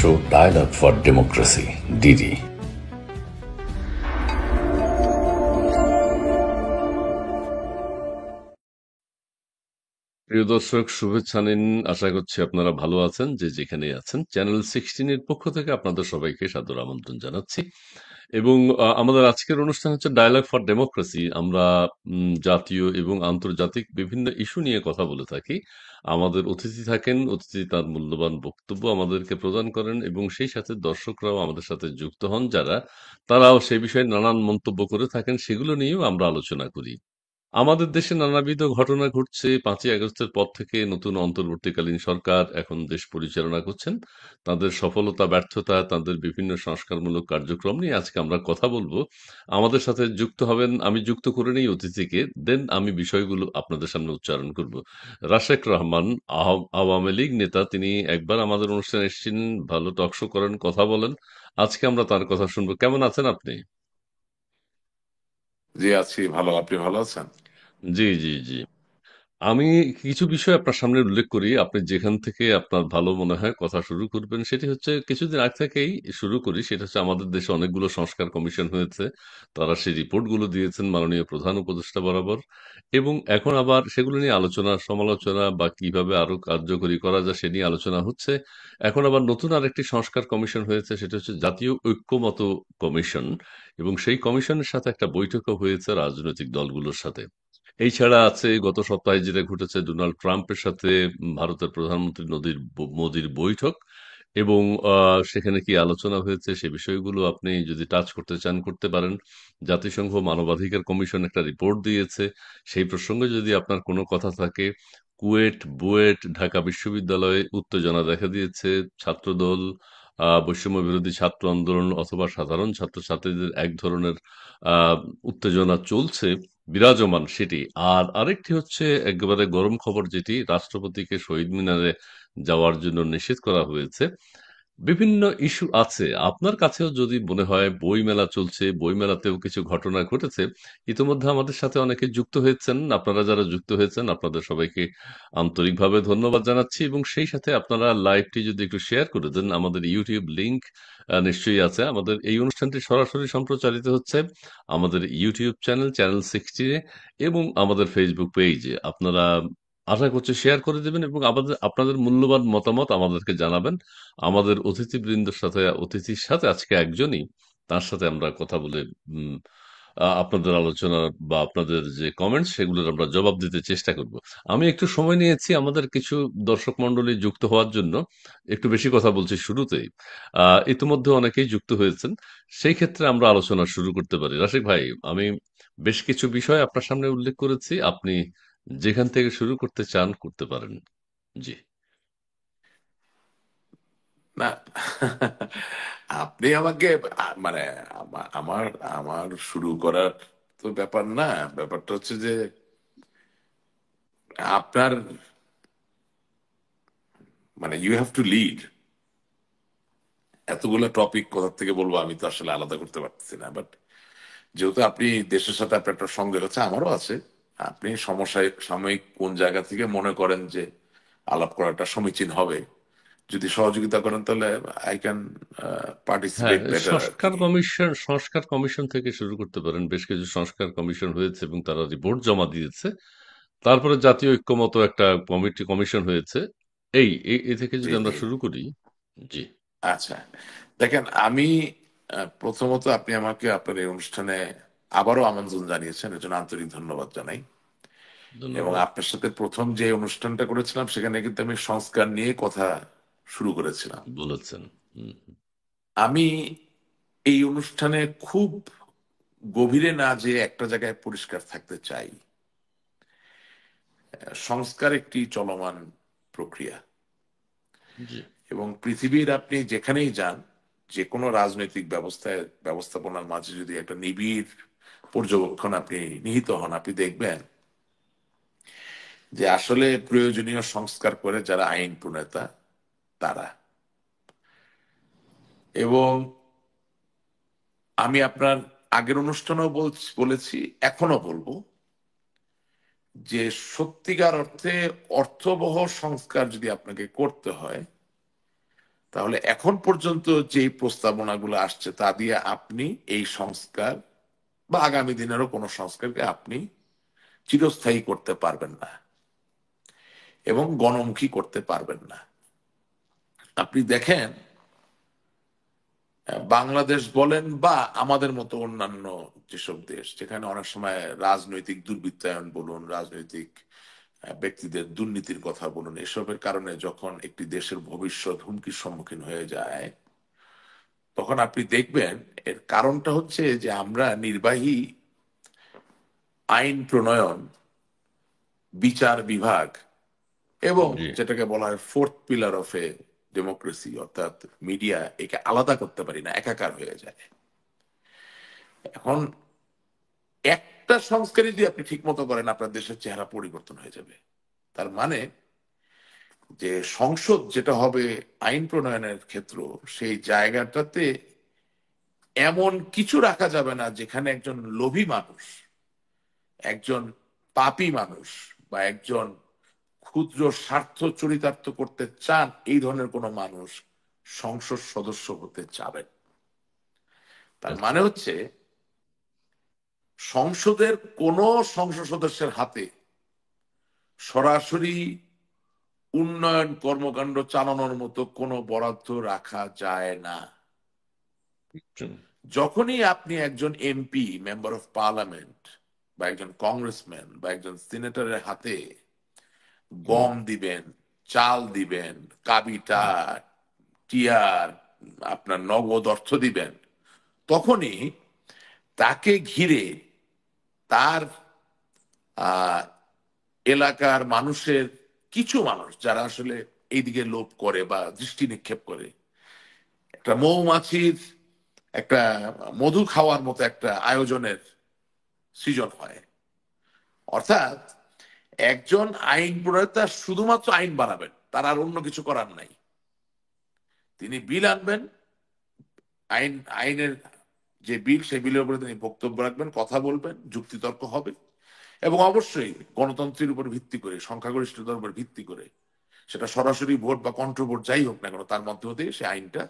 Show dialogue for democracy DD. প্রিয় দর্শক, শুভেচ্ছা নিন। আশা করছি আপনারা ভালো আছেন যে যেখানে আছেন। চ্যানেল 16 এর পক্ষ থেকে আপনাদের সবাইকে সাদর আমন্ত্রণ জানাচ্ছি এবং আমাদের আজকের অনুষ্ঠান হচ্ছে ডায়ালগ ফর ডেমোক্রেসি। আমরা জাতীয় এবং আন্তর্জাতিক বিভিন্ন ইস্যু নিয়ে কথা বলে থাকি। আমাদের অতিথি থাকেন, অতিথি তার মূল্যবান বক্তব্য আমাদেরকে প্রদান করেন এবং সেই সাথে দর্শকরাও আমাদের সাথে যুক্ত হন, যারা তারাও সে বিষয়ে নানান মন্তব্য করে থাকেন, সেগুলো নিয়েও আমরা আলোচনা করি। আমাদের দেশে নানাবিধ ঘটনা ঘটছে। 5ই আগস্টের পর থেকে নতুন অন্তর্বর্তীকালীন সরকার এখন দেশ পরিচালনা করছেন। তাদের সফলতা, ব্যর্থতা, তাদের বিভিন্ন সংস্কারমূলক কার্যক্রম নিয়ে আজকে আমরা কথা বলবো। আমাদের সাথে যুক্ত হবেন, আমি যুক্ত করে নেই অতিথিকে, দেন আমি বিষয়গুলো আপনাদের সামনে উচ্চারণ করব। রাশেক রহমান, আওয়ামী লীগ নেতা, তিনি একবার আমাদের অনুষ্ঠানে এসেছিলেন, ভালো টকশো করেন, কথা বলেন। আজকে আমরা তার কথা শুনবো। কেমন আছেন আপনি? জি আছি ভালো। আপনি ভালো আছেন? জি, জি, জি। আমি কিছু বিষয় আপনার সামনে উল্লেখ করি। আপনি যেখান থেকে আপনার ভালো মনে হয় কথা শুরু করবেন, সেটি হচ্ছে কিছুদিন আগ থেকেই শুরু করি। সেটা হচ্ছে আমাদের দেশে অনেকগুলো সংস্কার কমিশন হয়েছে। তারা সেই রিপোর্টগুলো দিয়েছেন মাননীয় প্রধান উপদেষ্টা বরাবর এবং এখন আবার সেগুলো নিয়ে আলোচনা, সমালোচনা বা কিভাবে আরো কার্যকরী করা যায় সে নিয়ে আলোচনা হচ্ছে। এখন আবার নতুন আরেকটি সংস্কার কমিশন হয়েছে, সেটা হচ্ছে জাতীয় ঐক্যমত্য কমিশন এবং সেই কমিশনের সাথে একটা বৈঠকও হয়েছে রাজনৈতিক দলগুলোর সাথে। এছাড়া আছে গত সপ্তাহে যেটা ঘটেছে, ডোনাল্ড ট্রাম্পের সাথে ভারতের প্রধানমন্ত্রী মোদির বৈঠক এবং সেখানে কি আলোচনা হয়েছে সে বিষয়গুলো আপনি যদি টাচ করতে চান করতে পারেন। জাতিসংঘ মানবাধিকার কমিশন একটা রিপোর্ট দিয়েছে, সেই প্রসঙ্গে যদি আপনার কোনো কথা থাকে। বুয়েট ঢাকা বিশ্ববিদ্যালয়ে উত্তেজনা দেখা দিয়েছে। ছাত্রদল, বৈষম্য বিরোধী ছাত্র আন্দোলন অথবা সাধারণ ছাত্রছাত্রীদের এক ধরনের উত্তেজনা চলছে, বিরাজমান সেটি। আর আরেকটি হচ্ছে একেবারে গরম খবর, যেটি রাষ্ট্রপতিকে শহীদ মিনারে যাওয়ার জন্য নিষেধ করা হয়েছে। বিভিন্ন ইস্যু আছে। আপনার কাছেও যদি মনে হয়, বই মেলা চলছে, বই মেলাতেও কিছু ঘটনা ঘটেছে। ইতিমধ্যে আমাদের সাথে অনেকে যুক্ত হয়েছেন। আপনারা যারা যুক্ত হয়েছেন আপনাদের সবাইকে আন্তরিকভাবে ধন্যবাদ জানাচ্ছি এবং সেই সাথে আপনারা লাইভটি যদি একটু শেয়ার করে দেন। আমাদের ইউটিউব লিংক নিশ্চয়ই আছে। আমাদের এই অনুষ্ঠানটি সরাসরি সম্প্রচারিত হচ্ছে আমাদের ইউটিউব চ্যানেল 16 এবং আমাদের ফেসবুক পেজে। আপনারা আশা করছি শেয়ার করে দেবেন এবং আপনাদের মূল্যবান মতামত আমাদেরকে জানাবেন। আমাদের অতিথির সাথে আজকে একজনই, তার সাথে আমরা কথা বলে উম, আপনাদের আলোচনা বা আপনাদের যে কমেন্টস সেগুলোর আমরা জবাব দিতে চেষ্টা করব। আমি একটু সময় নিয়েছি আমাদের কিছু দর্শক মন্ডলী যুক্ত হওয়ার জন্য। একটু বেশি কথা বলছি শুরুতেই। ইতিমধ্যে অনেকেই যুক্ত হয়েছেন। সেই ক্ষেত্রে আমরা আলোচনা শুরু করতে পারি। রাশিক ভাই, আমি বেশ কিছু বিষয় আপনার সামনে উল্লেখ করেছি। আপনি যেখান থেকে শুরু করতে চান করতে পারেন। জি। না, আপনি আমাকে মানে আমার আমার শুরু করার তো ব্যাপার না। ব্যাপারটা হচ্ছে যে আপনার মানে ইউ হ্যাভ টু লিড। এতগুলো টপিক কোথা থেকে বলবো আমি তো আসলে আলাদা করতে পারতেছি না। বাট যেহেতু আপনি দেশের সাথে আপনার একটা সঙ্গে হচ্ছে, আমারও আছে। আপনি সমস্যায় সাময়িক কোন জায়গা থেকে মনে করেন যে আলাপ করাটা সমীচীন হবে, যদি সহযোগিতা করেন তাহলে আই ক্যান হ্যাঁ, পার্টিসিপেট বেটার আর কি। সংস্কার কমিশন থেকে শুরু করতে পারেন। বেশ কিছু সংস্কার কমিশন হয়েছে এবং তারা রিপোর্ট জমা দিয়েছে। তারপরে জাতীয় ঐক্যমত একটা কমিশন হয়েছে। এ থেকে জি যদি আমরা জি। শুরু করি। জি। আচ্ছা, দেখেন আমি প্রথমত আপনি আমাকে আপনার এই অনুষ্ঠানে আবারও আমন্ত্রণ জানিয়েছেন, এর জন্য আন্তরিক ধন্যবাদ জানাই। এবং ধন্যবাদ। আপনার সাথে প্রথম যে অনুষ্ঠানটা করেছিলাম সেখানে কিন্তু আমি সংস্কার নিয়ে কথা শুরু করেছিলাম। বলেছেন। হুম, আমি এই অনুষ্ঠানে খুব গভীরে না যে একটা জায়গায় পরিষ্কার থাকতে চাই। সংস্কার একটি চলমান প্রক্রিয়া জি। এবং পৃথিবীর আপনি যেখানেই যান, যে কোনো রাজনৈতিক ব্যবস্থাপনার মাঝে যদি একটা নিবিড় পর্যবেক্ষণ আপনি নিহিত হন, আপনি দেখবেন যে আসলে প্রয়োজনীয় সংস্কার করে যারা আইন প্রণেতা তারা। এবং আমি আপনার আগের অনুষ্ঠানেও বলেছি, এখনো বলবো যে সত্যিকার অর্থে অর্থবহ সংস্কার যদি আপনাকে করতে হয়, তাহলে এখন পর্যন্ত যে প্রস্তাবনাগুলো আসছে তা দিয়ে আপনি এই সংস্কার বা আগামী দিনেরও কোনো সংস্কারকে আপনি চিরস্থায়ী করতে পারবেন না এবং গণমুখী করতে পারবেন না। আপনি দেখেন বাংলাদেশ বলেন বা আমাদের মতো অন্যান্য যেসব দেশ যেখানে অনেক সময় রাজনৈতিক দুর্বৃত্তায়ন বলুন, রাজনৈতিক ব্যক্তিদের দুর্নীতির কথা বলুন, এসবের কারণে যখন একটি দেশের ভবিষ্যৎ হুমকির সম্মুখীন হয়ে যায়, তখন আপনি দেখবেন এর কারণটা হচ্ছে যে আমরা নির্বাহী, আইন প্রণয়ন, বিচার বিভাগ এবং জি। যেটাকে বলা হয় fourth pillar of A democracy অর্থাৎ মিডিয়া, একে আলাদা করতে পারি না, একাকার হয়ে যায়। এখন একটা সংস্কারই যদি আপনি ঠিক মতো করেন আপনার দেশের চেহারা পরিবর্তন হয়ে যাবে। তার মানে যে সংসদ যেটা হবে আইন প্রণয়নের ক্ষেত্র, সেই জায়গাটাতে এমন কিছু রাখা যাবে না যেখানে একজন লোভী মানুষ, একজন পাপী মানুষ বা একজন ক্ষুদ্র স্বার্থ চরিতার্থ করতে চান এই ধরনের কোনো মানুষ সংসদ সদস্য হতে চাবেন। তার আচ্ছা। মানে হচ্ছে সংসদের কোন সংসদ সদস্যের হাতে সরাসরি উন্নয়ন কর্মকাণ্ড চালানোর মতো কোনো বরাদ্দ রাখা যায় না। হুম, যখনই আপনি একজন এমপি, মেম্বার অফ পার্লামেন্ট বা একজন কংগ্রেসম্যান বা একজন সিনেটরের হাতে হুম, গম দিবেন, চাল দিবেন, কাবিটা, টিয়ার, আপনার নগদ অর্থ দিবেন, তখনই তাকে ঘিরে তার আহ এলাকার মানুষের কিছু মানুষ যারা আসলে এইদিকে লোভ করে বা দৃষ্টি নিক্ষেপ করে, একটা মৌমাছির একটা মধু খাওয়ার মতো একটা আয়োজনের সৃজন হয়। অর্থাৎ একজন আইন প্রণেতা শুধুমাত্র আইন বানাবেন, তার আর অন্য কিছু করার নাই। তিনি বিল আনবেন, আইনের যে বিল সেই বিলের উপরে তিনি বক্তব্য রাখবেন, কথা বলবেন, যুক্তিতর্ক হবে এবং অবশ্যই গণতন্ত্রের উপর ভিত্তি করে, সংখ্যাগরিষ্ঠতার উপর ভিত্তি করে, সেটা সরাসরি ভোট বা কন্ট্রো ভোট যাই হোক না কেন, তার মধ্য দিয়ে সে আইনটা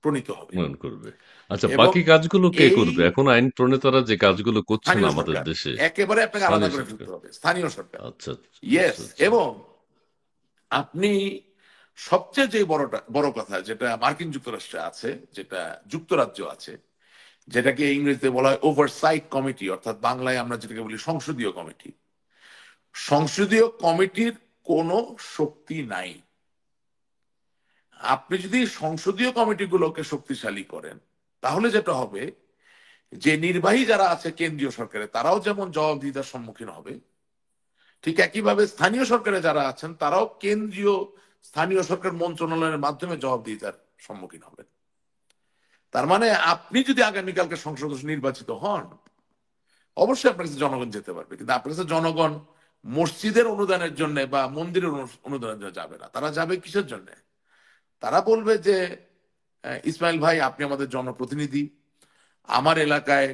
প্রণীত হবে। উন্নয়ন করবে। আচ্ছা, এবং বাকি কাজগুলো কে এই করবে? এখন আইন প্রণেতারা যে কাজগুলো করছেন স্থানীয় আমাদের সরকার দেশে, একেবারে আপনাকে আলাদা স্থানীয় করে সরকার। ফেলতে হবে, স্থানীয় সরকার। আচ্ছা, ইয়েস। আচ্ছা, আচ্ছা। এবং আপনি সবচেয়ে যে বড় কথা যেটা মার্কিন যুক্তরাষ্ট্রে আছে, যেটা যুক্তরাজ্য আছে, যেটাকে ইংরেজিতে বলা হয় ওভারসাইট কমিটি, অর্থাৎ বাংলায় আমরা যেটাকে বলি সংসদীয় কমিটি। সংসদীয় কমিটির কোনো শক্তি নাই। আপনি যদি সংসদীয় কমিটিগুলোকে শক্তিশালী করেন, তাহলে যেটা হবে যে নির্বাহী যারা আছে কেন্দ্রীয় সরকারে তারাও যেমন জবাবদিহিতার সম্মুখীন হবে, ঠিক একইভাবে স্থানীয় সরকারে যারা আছেন তারাও কেন্দ্রীয় স্থানীয় সরকার মন্ত্রণালয়ের মাধ্যমে জবাবদিহিতার সম্মুখীন হবেন। তার মানে আপনি যদি আগামীকালকে সংসদ সদস্য নির্বাচিত হন, অবশ্যই আপনার কাছে জনগণ যেতে পারবে, কিন্তু আপনার কাছে জনগণ মসজিদের অনুদানের জন্য বা মন্দিরের অনুদানের জন্য যাবে না। তারা যাবে কিসের জন্য? তারা বলবে যে ইসমাইল ভাই আপনি আমাদের জনপ্রতিনিধি, আমার এলাকায়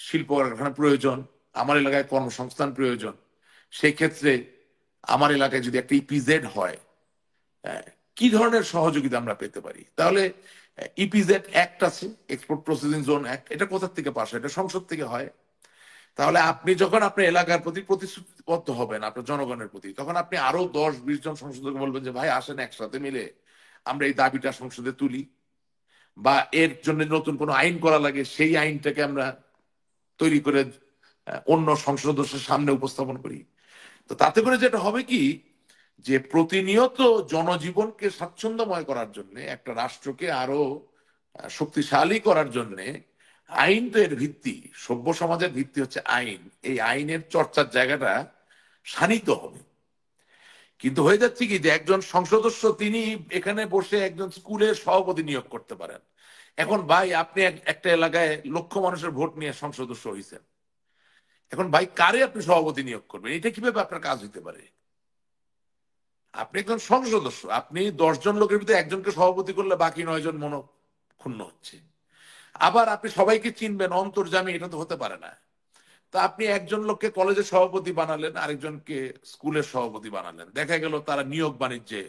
শিল্প কারখানা প্রয়োজন, আমার এলাকায় কর্মসংস্থান প্রয়োজন, সেই ক্ষেত্রে আমার এলাকায় যদি একটা ইপিজেড হয়, কি ধরনের সহযোগিতা আমরা পেতে পারি? তাহলে ইপিজেড অ্যাক্ট আছে, এক্সপোর্ট প্রসেসিং জোন অ্যাক্ট, এটা কোথা থেকে পাস হয়? এটা সংসদ থেকে হয়। তাহলে আপনি যখন আপনার এলাকার প্রতি প্রতিশ্রুতিবদ্ধ হবেন আপনার জনগণের প্রতি, তখন আপনি আরো 10-20 জন সংসদকে বলবেন যে ভাই আসেন একসাথে মিলে আমরা এই দাবিটা সংসদে তুলি, বা এর জন্য নতুন কোনো আইন করা লাগে সেই আইনটাকে আমরা তৈরি করে অন্য সংসদ সদস্যের সামনে উপস্থাপন করি। তো তাতে করে যেটা হবে কি, যে প্রতিনিয়ত জনজীবনকে স্বাচ্ছন্দ্যময় করার জন্য, একটা রাষ্ট্রকে আরো শক্তিশালী করার জন্য, আইন তো এর ভিত্তি, সভ্য সমাজের ভিত্তি হচ্ছে আইন। এই আইনের চর্চার জায়গাটা শানিত হবে। কিন্তু হয়ে যাচ্ছে কি যে একজন সংসদ সদস্য তিনি এখানে বসে একজন স্কুলের সভাপতি নিয়োগ করতে পারেন। এখন ভাই আপনি একটা এলাকায় লক্ষ মানুষের ভোট নিয়ে সংসদ সদস্য হয়েছেন, এখন ভাই কারে আপনি সভাপতি নিয়োগ করবেন? এটা কিভাবে আপনার কাজ হইতে পারে? আপনি একজন সংসদ সদস্য, আপনি 10 জন লোকের ভিতরে একজনকে সভাপতি করলে বাকি 9 জন মনক্ষুণ্ণ হচ্ছে। আবার আপনি সবাইকে চিনবেন অন্তর্জামী, এটা তো হতে পারে না। তা আপনি একজন লোককে কলেজের সভাপতি বানালেন, আরেকজনকে স্কুলের সভাপতি বানালেন, দেখা গেল তারা নিয়োগ বাণিজ্যে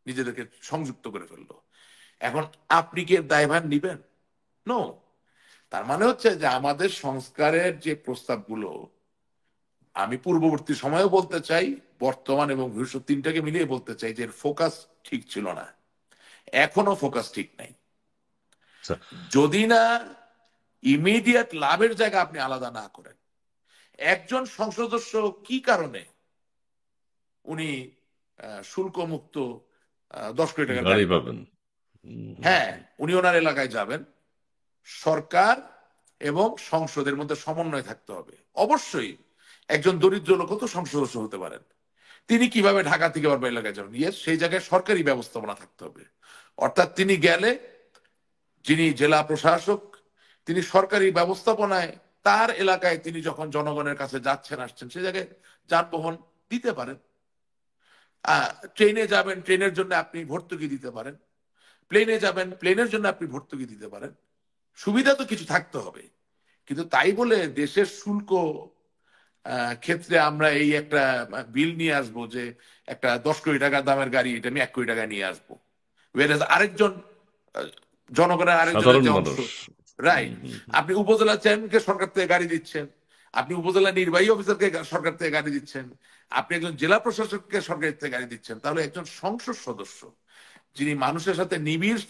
নিজেদেরকে সংযুক্ত করে ফেললো। এখন আপনি কি এর দায়ভার নিবেন? নো। তার মানে হচ্ছে যে আমাদের সংস্কারের যে প্রস্তাবগুলো, আমি পূর্ববর্তী সময়েও বলতে চাই, বর্তমান এবং ভবিষ্যৎ তিনটাকে মিলিয়ে বলতে চাই যে এর ফোকাস ঠিক ছিল না, এখনো ফোকাস ঠিক নাই। আচ্ছা, যদি না ইমিডিয়েট লাভের জায়গা আপনি আলাদা না করেন, একজন সংসদ সদস্য কি কারণে উনি শুল্ক মুক্ত 10 কোটি টাকার গাড়ি গাড়ি পাবেন? পাবেন। হুম, হুম, হ্যাঁ, উনি ওনার এলাকায় যাবেন, সরকার এবং সংসদের মধ্যে সমন্বয় থাকতে হবে। অবশ্যই একজন দরিদ্র লোক তো সংসদ সদস্য হতে পারেন, তিনি কিভাবে ঢাকা থেকে আবার এলাকায় যাবেন? ইয়েস, সেই জায়গায় সরকারি ব্যবস্থাপনা থাকতে হবে। অর্থাৎ তিনি গেলে, যিনি জেলা প্রশাসক, তিনি সরকারি ব্যবস্থাপনায় তার এলাকায় তিনি যখন জনগণের কাছে যাচ্ছেন আসছেন, সে জায়গায় যানবাহন দিতে পারেন। ট্রেনে যাবেন, ট্রেনের জন্য আপনি ভর্তুকি দিতে পারেন। প্লেনে যাবেন, প্লেনের জন্য আপনি ভর্তুকি দিতে পারেন। সুবিধা তো কিছু থাকতে হবে। কিন্তু তাই বলে দেশের শুল্ক ক্ষেত্রে আমরা এই একটা বিল নিয়ে আসবো যে একটা 10 কোটি টাকা দামের গাড়ি এটা আমি 1 কোটি টাকা নিয়ে আসবো, আরেকজন আহ, জনগণের আরেকজনের সাধারণ যে অংশ, মানুষ। হুম, রাইট, হুম, আপনি উপজেলা চেয়ারম্যানকে সরকার থেকে গাড়ি দিচ্ছেন, আপনি উপজেলা নির্বাহী অফিসারকে সরকার থেকে গাড়ি দিচ্ছেন, আপনি একজন জেলা প্রশাসককে সরকার থেকে গাড়ি দিচ্ছেন, তাহলে একজন সংসদ সদস্য যিনি মানুষের সাথে নিবিড়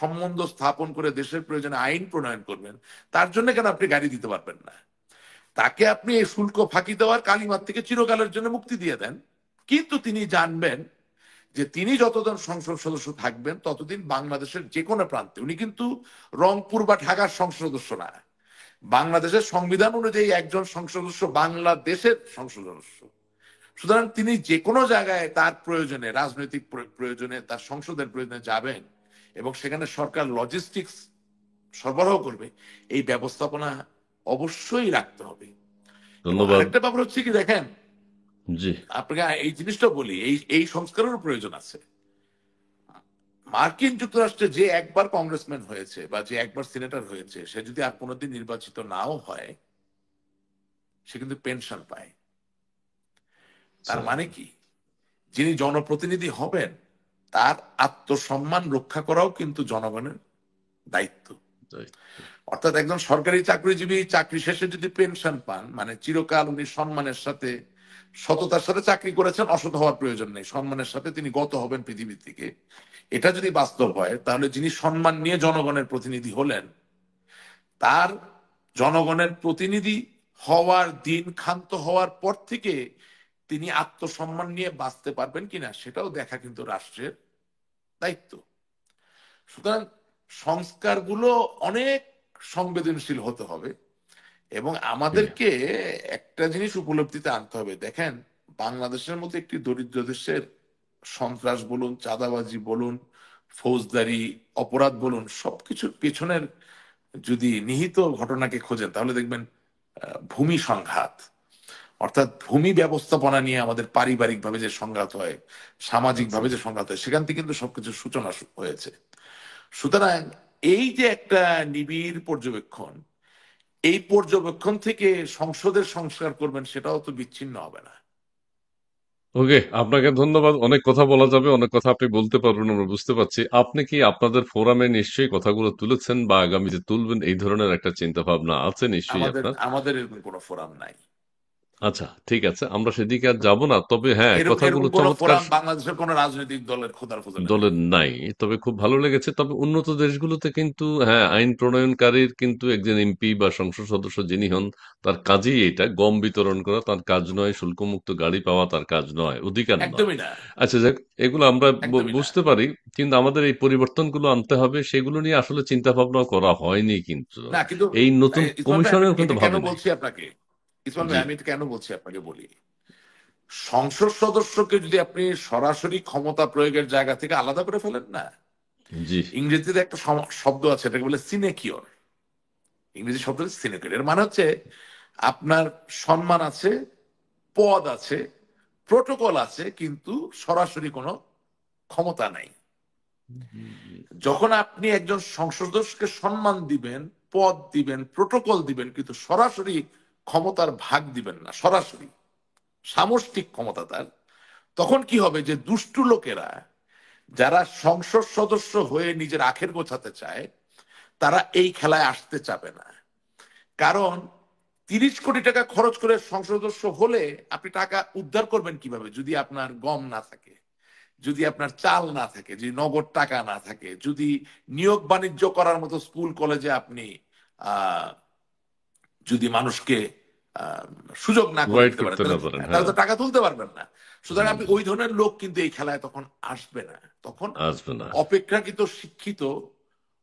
সম্বন্ধ স্থাপন করে দেশের প্রয়োজনে আইন প্রণয়ন করবেন, তার জন্য কেন আপনি গাড়ি দিতে পারবেন না? তাকে আপনি এই শুল্ক ফাঁকি দেওয়ার কালিমার থেকে চিরকালের জন্য মুক্তি দিয়ে দেন। কিন্তু তিনি জানবেন যে তিনি যতদিন সংসদ সদস্য থাকবেন ততদিন বাংলাদেশের যে কোনো প্রান্তে, উনি কিন্তু রংপুর বা ঢাকার সংসদ সদস্য না, বাংলাদেশের সংবিধান অনুযায়ী একজন সংসদ সদস্য বাংলাদেশের সংসদ সদস্য। সুতরাং তিনি যে কোনো জায়গায় তার প্রয়োজনে, রাজনৈতিক প্রয়োজনে, তার সংসদের প্রয়োজনে যাবেন এবং সেখানে সরকার লজিস্টিক্স সরবরাহ করবে, এই ব্যবস্থাপনা অবশ্যই রাখতে হবে। এবং ধন্যবাদ। আরেকটা ব্যাপার হচ্ছে কি দেখেন, জি। আপনাকে এই জিনিসটা বলি, এই এই সংস্কারেরও প্রয়োজন আছে। মার্কিন যুক্তরাষ্ট্রে যে একবার কংগ্রেসম্যান হয়েছে বা যে একবার সিনেটর হয়েছে, সে যদি আর কোনোদিন নির্বাচিত নাও হয়, সে কিন্তু পেনশন পায়। আচ্ছা, তার মানে কি, যিনি জনপ্রতিনিধি হবেন তার আত্মসম্মান রক্ষা করাও কিন্তু জনগণের দায়িত্ব। তাই। অর্থাৎ একজন সরকারি চাকরিজীবী চাকরি শেষে যদি পেনশন পান, মানে চিরকাল উনি সম্মানের সাথে, সততার সাথে চাকরি করেছেন, অসৎ হওয়ার প্রয়োজন নেই, সম্মানের সাথে তিনি গত হবেন পৃথিবী থেকে, এটা যদি বাস্তব হয়, তাহলে যিনি সম্মান নিয়ে জনগণের প্রতিনিধি হলেন, তার জনগণের প্রতিনিধি হওয়ার দিন ক্ষান্ত হওয়ার পর থেকে তিনি আত্মসম্মান নিয়ে বাঁচতে পারবেন কিনা সেটাও দেখা কিন্তু রাষ্ট্রের দায়িত্ব। সুতরাং সংস্কারগুলো অনেক সংবেদনশীল হতে হবে এবং জি। আমাদেরকে একটা জিনিস উপলব্ধিতে আনতে হবে। দেখেন, বাংলাদেশের মতো একটি দরিদ্র দেশের সন্ত্রাস বলুন, চাঁদাবাজি বলুন, ফৌজদারি অপরাধ বলুন, সবকিছুর পেছনের যদি নিহিত ঘটনাকে খোঁজেন তাহলে দেখবেন ভূমি সংঘাত, অর্থাৎ ভূমি ব্যবস্থাপনা নিয়ে আমাদের পারিবারিক ভাবে যে সংঘাত হয়, সামাজিক আচ্ছা, ভাবে যে সংঘাত হয়, সেখান থেকে কিন্তু সবকিছুর সূচনা হয়েছে। সুতরাং এই যে একটা নিবিড় পর্যবেক্ষণ, এই পর্যবেক্ষণ থেকে সংসদের সংস্কার করবেন, সেটাও তো বিচ্ছিন্ন হবে না। ওকে, আপনাকে ধন্যবাদ। অনেক কথা বলা যাবে, অনেক কথা আপনি বলতে পারবেন, আমরা বুঝতে পারছি। আপনি কি আপনাদের ফোরামে নিশ্চয়ই কথাগুলো তুলেছেন বা আগামীতে তুলবেন, এই ধরনের একটা চিন্তা ভাবনা আছে নিশ্চয়ই আমাদের আপনার? আমাদের এরকম কোনো ফোরাম নাই। আচ্ছা, ঠিক আছে, আমরা সেদিকে আর যাব না। তবে হ্যাঁ, এরকম কথাগুলো এরকম কোন চমৎকার। ফোরাম বাংলাদেশের কোন রাজনৈতিক দলের খোদার খোঁজে নাই। দলের নাই। তবে খুব ভালো লেগেছে। তবে উন্নত দেশগুলোতে কিন্তু হ্যাঁ, আইন প্রণয়নকারীর কিন্তু একজন এমপি বা সংসদ সদস্য যিনি হন, তার কাজই এটা। গম বিতরণ করা তার কাজ নয়, শুল্কমুক্ত গাড়ি পাওয়া তার কাজ নয়, অধিকার নয়। একদমই না, আচ্ছা যাক, এগুলো আমরা একদমই না। বুঝতে পারি। কিন্তু আমাদের এই পরিবর্তনগুলো আনতে হবে, সেগুলো নিয়ে আসলে চিন্তা ভাবনা করা হয়নি কিন্তু। না কিন্তু এই নতুন ইসমাল ভাই, আমি কমিশনেও কিন্তু এটা কেন ভাবেনি। বলছি আপনাকে, ইসমাল ভাই জি, আমি এটা কেন বলছি আপনাকে বলি। সংসদ সদস্যকে যদি আপনি সরাসরি ক্ষমতা প্রয়োগের জায়গা থেকে আলাদা করে ফেলেন না, জি, ইংরেজিতে একটা শব্দ আছে, এটাকে বলে সিনেকিওর। ইংরেজি শব্দ সিনেকিওর, এর মানে হচ্ছে আপনার সম্মান আছে, পদ আছে, প্রোটোকল আছে, কিন্তু সরাসরি কোনো ক্ষমতা নাই। যখন আপনি একজন সংসদ সদস্যকে সম্মান দিবেন, পদ দিবেন, প্রোটোকল দিবেন, কিন্তু সরাসরি ক্ষমতার ভাগ দিবেন না, সরাসরি সামষ্টিক ক্ষমতা তার, তখন কি হবে যে দুষ্টু লোকেরা যারা সংসদ সদস্য হয়ে নিজের আখের গোছাতে চায় তারা এই খেলায় আসতে চাবে না। কারণ 30 কোটি টাকা খরচ করে সংসদ সদস্য হলে আপনি টাকা উদ্ধার করবেন কিভাবে যদি আপনার গম না থাকে, যদি আপনার চাল না থাকে, যদি নগদ টাকা না থাকে, যদি নিয়োগ বাণিজ্য করার মতো স্কুল কলেজে আপনি আহ যদি মানুষকে আহ, সুযোগ না করে প্রোভাইড দিতে পারেন, করতে না তাহলে পারেন, তাহলে হ্যাঁ। তো টাকা তুলতে পারবেন না। সুতরাং হুম। আপনি ওই ধরনের লোক কিন্তু এই খেলায় তখন আসবে না। তখন আসবে না। অপেক্ষাকৃত শিক্ষিত,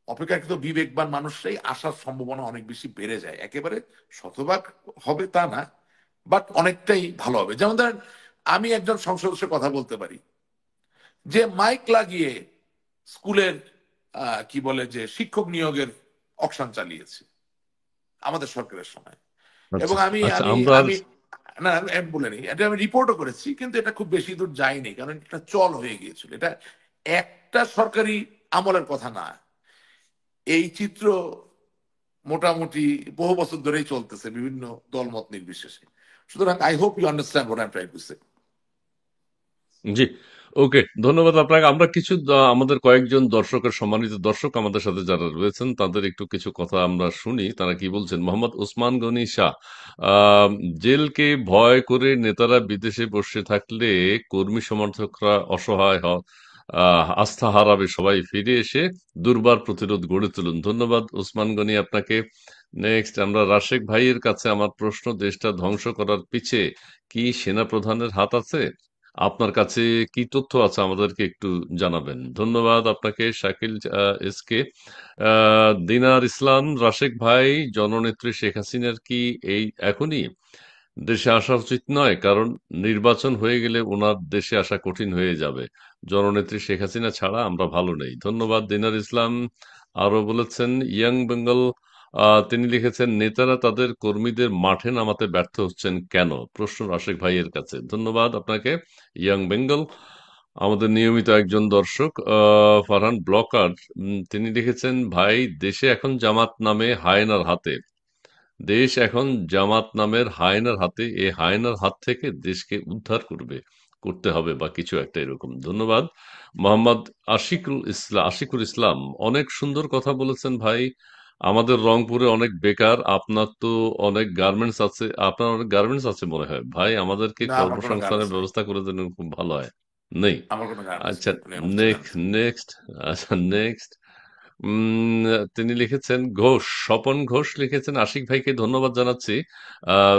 অপেক্ষাকৃত বিবেকবান মানুষরাই আসার সম্ভাবনা অনেক বেশি বেড়ে যায়। একেবারে শতভাগ হবে তা না, বাট অনেকটাই ভালো হবে। যেমন ধরেন, আমি একজন সংসদ সদস্যের কথা বলতে পারি যে মাইক লাগিয়ে স্কুলের কি বলে যে শিক্ষক নিয়োগের অকশন চালিয়েছে আমাদের সরকারের সময়। এবং আচ্ছা আমি আচ্ছা, আমি আমরা আর আমি না, আমি বলে নিই, এটা আমি রিপোর্টও করেছি, কিন্তু এটা খুব বেশি দূর যায়নি, কারণ এটা চল হয়ে গিয়েছিল। এটা একটা সরকারি আমলের কথা না, এই চিত্র মোটামুটি বহু বছর ধরেই চলতেছে বিভিন্ন দলমত নির্বিশেষে। সুতরাং I hope you understand what I am trying to say. জি, ওকে, ধন্যবাদ আপনাকে। আমরা কিছু আমাদের কয়েকজন দর্শকের, সম্মানিত দর্শক আমাদের সাথে যারা রয়েছেন, তাদের একটু কিছু কথা আমরা শুনি, তারা কি বলছেন। মোহাম্মদ ওসমান গনি শাহ, আহ, জেলকে ভয় করে নেতারা বিদেশে বসে থাকলে কর্মী সমর্থকরা অসহায় আস্থা হারাবে, সবাই ফিরে এসে দুর্বার প্রতিরোধ গড়ে তুলুন। ধন্যবাদ ওসমান গনি আপনাকে। নেক্সট, আমরা রাশেক ভাইয়ের কাছে আমার প্রশ্ন, দেশটা ধ্বংস করার পিছে কি সেনাপ্রধানের হাত আছে? আপনার কাছে কি তথ্য আছে আমাদেরকে একটু জানাবেন। ধন্যবাদ আপনাকে শাকিল এস কে। দিনার ইসলাম, রাশেক ভাই, জননেত্রী শেখ হাসিনার কি এই এখনই দেশে আসা উচিত নয়? কারণ নির্বাচন হয়ে গেলে ওনার দেশে আসা কঠিন হয়ে যাবে। জননেত্রী শেখ হাসিনা ছাড়া আমরা ভালো নেই। ধন্যবাদ দিনার ইসলাম। আরো বলেছেন ইয়াং বেঙ্গল, তিনি লিখেছেন, নেতারা তাদের কর্মীদের মাঠে নামাতে ব্যর্থ হচ্ছেন কেন? প্রশ্ন রাশেক ভাইয়ের কাছে। ধন্যবাদ আপনাকে ইয়াং বেঙ্গল। আমাদের নিয়মিত একজন দর্শক ফারহান ব্লকার, তিনি লিখেছেন, ভাই দেশে এখন জামাত নামে হায়নার হাতে। দেশ এখন জামাত নামের হায়নার হাতে। এই হায়নার হাত থেকে দেশকে উদ্ধার করতে হবে বা কিছু একটা এরকম। ধন্যবাদ মোহাম্মদ আশিকুল ইসলাম, অনেক সুন্দর কথা বলেছেন ভাই। আমাদের রংপুরে অনেক বেকার, আপনার তো অনেক গার্মেন্টস আছে, আপনার অনেক গার্মেন্টস আছে মনে হয় ভাই, আমাদেরকে না, আমার কোনো কর্মসংস্থানের গার্মেন্টস নেই। ব্যবস্থা করে দিলে খুব ভালো হয়। নেই? আমার কোনো গার্মেন্টস আচ্ছা, নেই, উনি আমার চেনেন না। নেক্সট। আচ্ছা, নেক্সট। তিনি লিখেছেন ঘোষ, স্বপন ঘোষ লিখেছেন, আশিক ভাইকে ধন্যবাদ জানাচ্ছি।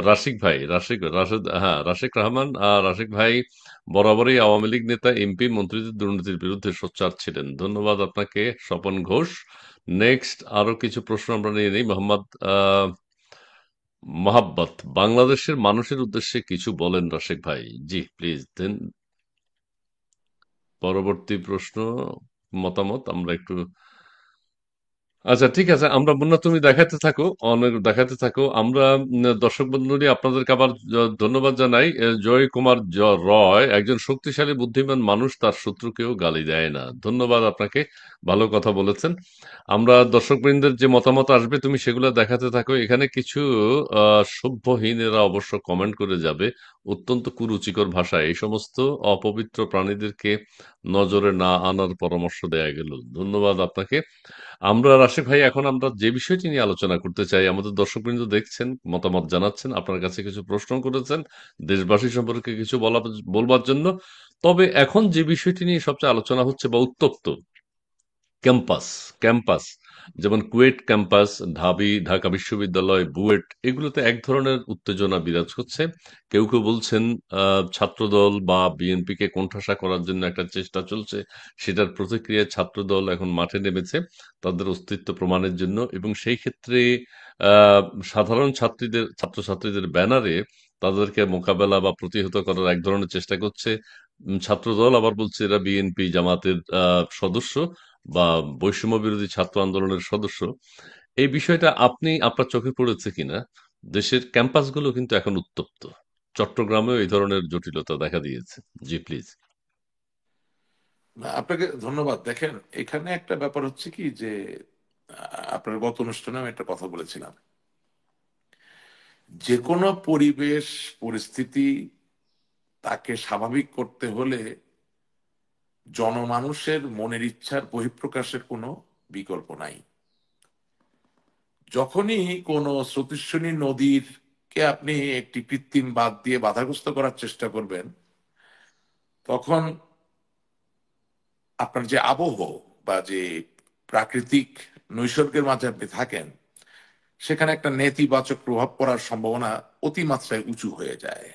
রাশিক ভাই, রাশেক রহমান, রাশিক ভাই বরাবরই আওয়ামী লীগ নেতা, এমপি, মন্ত্রীদের দুর্নীতির বিরুদ্ধে সোচ্চার ছিলেন। ধন্যবাদ আপনাকে স্বপন ঘোষ। নেক্সট, আরো কিছু প্রশ্ন আমরা নিয়ে নিই। মোহাম্মদ মহাব্বত, বাংলাদেশের মানুষের উদ্দেশ্যে কিছু বলেন রাশেক ভাই। জি প্লিজ দেন পরবর্তী প্রশ্ন, মতামত আমরা একটু। আচ্ছা, ঠিক আছে, আমরা মুন্না, তুমি দেখাতে থাকো, অনেক দেখাতে থাকো। আমরা দর্শক মন্ডলী আপনাদেরকে আবার ধন্যবাদ জানাই। জয় কুমার রয়, একজন শক্তিশালী বুদ্ধিমান মানুষ তার শত্রুকেও গালি দেয় না। ধন্যবাদ আপনাকে, ভালো কথা বলেছেন। আমরা দর্শকবৃন্দের যে মতামত আসবে তুমি সেগুলো দেখাতে থাকো। এখানে কিছু সভ্যহীনেরা অবশ্য কমেন্ট করে যাবে অত্যন্ত কুরুচিকর ভাষায়, এই সমস্ত অপবিত্র প্রাণীদেরকে নজরে না আনার পরামর্শ দেয়া গেল। ধন্যবাদ আপনাকে। আমরা রাশিক ভাই, এখন আমরা যে বিষয়টি নিয়ে আলোচনা করতে চাই, আমাদের দর্শকবৃন্দ দেখছেন, মতামত জানাচ্ছেন, আপনার কাছে কিছু প্রশ্ন করেছেন দেশবাসী সম্পর্কে কিছু বলবার জন্য। তবে এখন যে বিষয়টি নিয়ে সবচেয়ে আলোচনা হচ্ছে বা উত্তপ্ত, ক্যাম্পাস ক্যাম্পাস যেমন কুয়েট ক্যাম্পাস, ঢাকা বিশ্ববিদ্যালয়, বুয়েট, এগুলোতে এক ধরনের উত্তেজনা বিরাজ করছে। কেউ কেউ বলছেন ছাত্রদল বা বিএনপিকে কোণঠাসা করার জন্য একটা চেষ্টা চলছে, সেটার প্রতিক্রিয়ায় ছাত্রদল এখন মাঠে নেমেছে তাদের অস্তিত্ব প্রমাণের জন্য, এবং সেই ক্ষেত্রে আহ, সাধারণ ছাত্রছাত্রীদের ব্যানারে তাদেরকে মোকাবেলা বা প্রতিহত করার এক ধরনের চেষ্টা করছে ছাত্রদল। আবার বলছে এরা বিএনপি জামাতের সদস্য বা বৈষম্য বিরোধী ছাত্র আন্দোলনের সদস্য। এই বিষয়টা আপনি আপনার চোখে পড়েছে কিনা? দেশের ক্যাম্পাসগুলো কিন্তু এখন উত্তপ্ত, চট্টগ্রামেও এই ধরনের জটিলতা দেখা দিয়েছে। জি প্লিজ। না, আপনাকে ধন্যবাদ। দেখেন, এখানে একটা ব্যাপার হচ্ছে কি যে আপনার গত অনুষ্ঠানে আমি একটা কথা বলেছিলাম, যে কোনো পরিবেশ পরিস্থিতি তাকে স্বাভাবিক করতে হলে জনমানুষের মনের ইচ্ছার বহিঃপ্রকাশের কোনো বিকল্প নাই। যখনই কোনো স্রোতস্বিনী নদীর কে আপনি একটি কৃত্রিম বাঁধ দিয়ে বাধাগ্রস্ত করার চেষ্টা করবেন, তখন আপনার যে আবহ বা যে প্রাকৃতিক নৈসর্গের মাঝে আপনি থাকেন, সেখানে একটা নেতিবাচক প্রভাব পড়ার সম্ভাবনা অতিমাত্রায় উঁচু হয়ে যায়।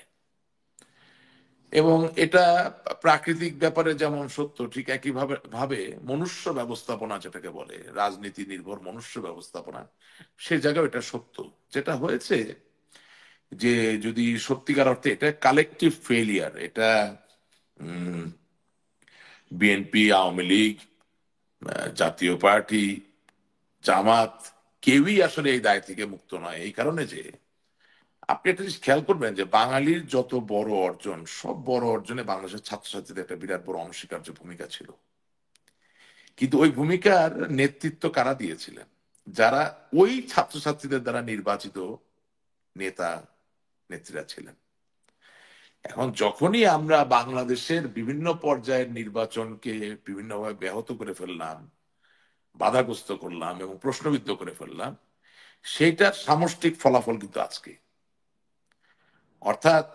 এবং এটা প্রাকৃতিক ব্যাপারে যেমন সত্য, ঠিক একইভাবে ভাবে মনুষ্য ব্যবস্থাপনা যেটাকে বলে, রাজনীতি নির্ভর মনুষ্য ব্যবস্থাপনা, সে জায়গায় এটা সত্য। যেটা হয়েছে যে যদি সত্যিকার অর্থে এটা কালেকটিভ ফেলিয়ার, এটা বিএনপি, আওয়ামী লীগ, জাতীয় পার্টি, জামাত, কেউই আসলে এই দায় থেকে মুক্ত নয়। এই কারণে যে আপনি একটা জিনিস খেয়াল করবেন যে বাঙালির যত বড় অর্জন, সব বড় অর্জনে বাংলাদেশের ছাত্রছাত্রীদের একটা বিরাট বড় অনস্বীকার্য ভূমিকা ছিল। কিন্তু ওই ভূমিকার নেতৃত্ব কারা দিয়েছিলেন? যারা ওই ছাত্রছাত্রীদের দ্বারা নির্বাচিত নেতা নেত্রীরা ছিলেন। এখন যখনই আমরা বাংলাদেশের বিভিন্ন পর্যায়ের নির্বাচনকে বিভিন্নভাবে ব্যাহত করে ফেললাম, বাধাগ্রস্ত করলাম এবং প্রশ্নবিদ্ধ করে ফেললাম, সেইটার সামষ্টিক ফলাফল কিন্তু আজকে। অর্থাৎ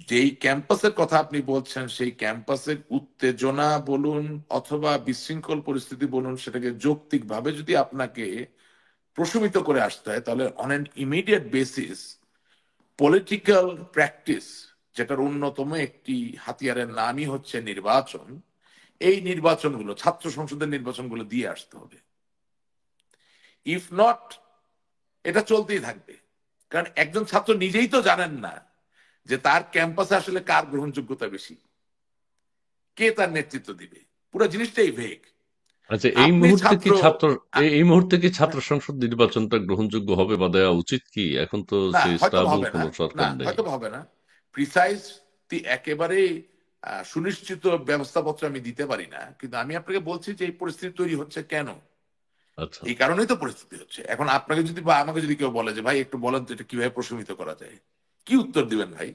যেই ক্যাম্পাসের কথা আপনি বলছেন, সেই ক্যাম্পাসের উত্তেজনা বলুন অথবা বিশৃঙ্খল পরিস্থিতি বলুন, সেটাকে যৌক্তিকভাবে যদি আপনাকে প্রশমিত করে আসতে হয়, তাহলে on an immediate basis political practice, যেটার অন্যতম একটি হাতিয়ারের নামই হচ্ছে নির্বাচন, এই নির্বাচনগুলো, ছাত্র সংসদের নির্বাচনগুলো দিয়ে আসতে হবে। ইফ নট, এটা চলতেই থাকবে। কারণ একজন ছাত্র নিজেই তো জানেন না যে তার ক্যাম্পাসে আসলে কার গ্রহণযোগ্যতা বেশি, কে তার নেতৃত্ব দিবে। পুরো জিনিসটাই ভেগ। আচ্ছা, আপনি ছাত্র, এই মুহূর্তে কি ছাত্র সংসদ নির্বাচনটা গ্রহণযোগ্য হবে বা দেওয়া উচিত কি? এখন তো না সেই হয়তো স্টাবল হবে না, কোনো না সরকার নেই। হয়তো হবে না, প্রিসাইজ একেবারেই সুনিশ্চিত ব্যবস্থাপত্র আমি দিতে পারি না। কিন্তু আমি আপনাকে বলছি যে এই পরিস্থিতি তৈরি হচ্ছে কেন। আচ্ছা। এই কারণেই তো পরিস্থিতি হচ্ছে। এখন আপনাকে যদি বা আমাকে যদি কেউ বলে যে ভাই একটু বলেন তো এটা কিভাবে প্রশমিত করা যায়, কি উত্তর দিবেন ভাই?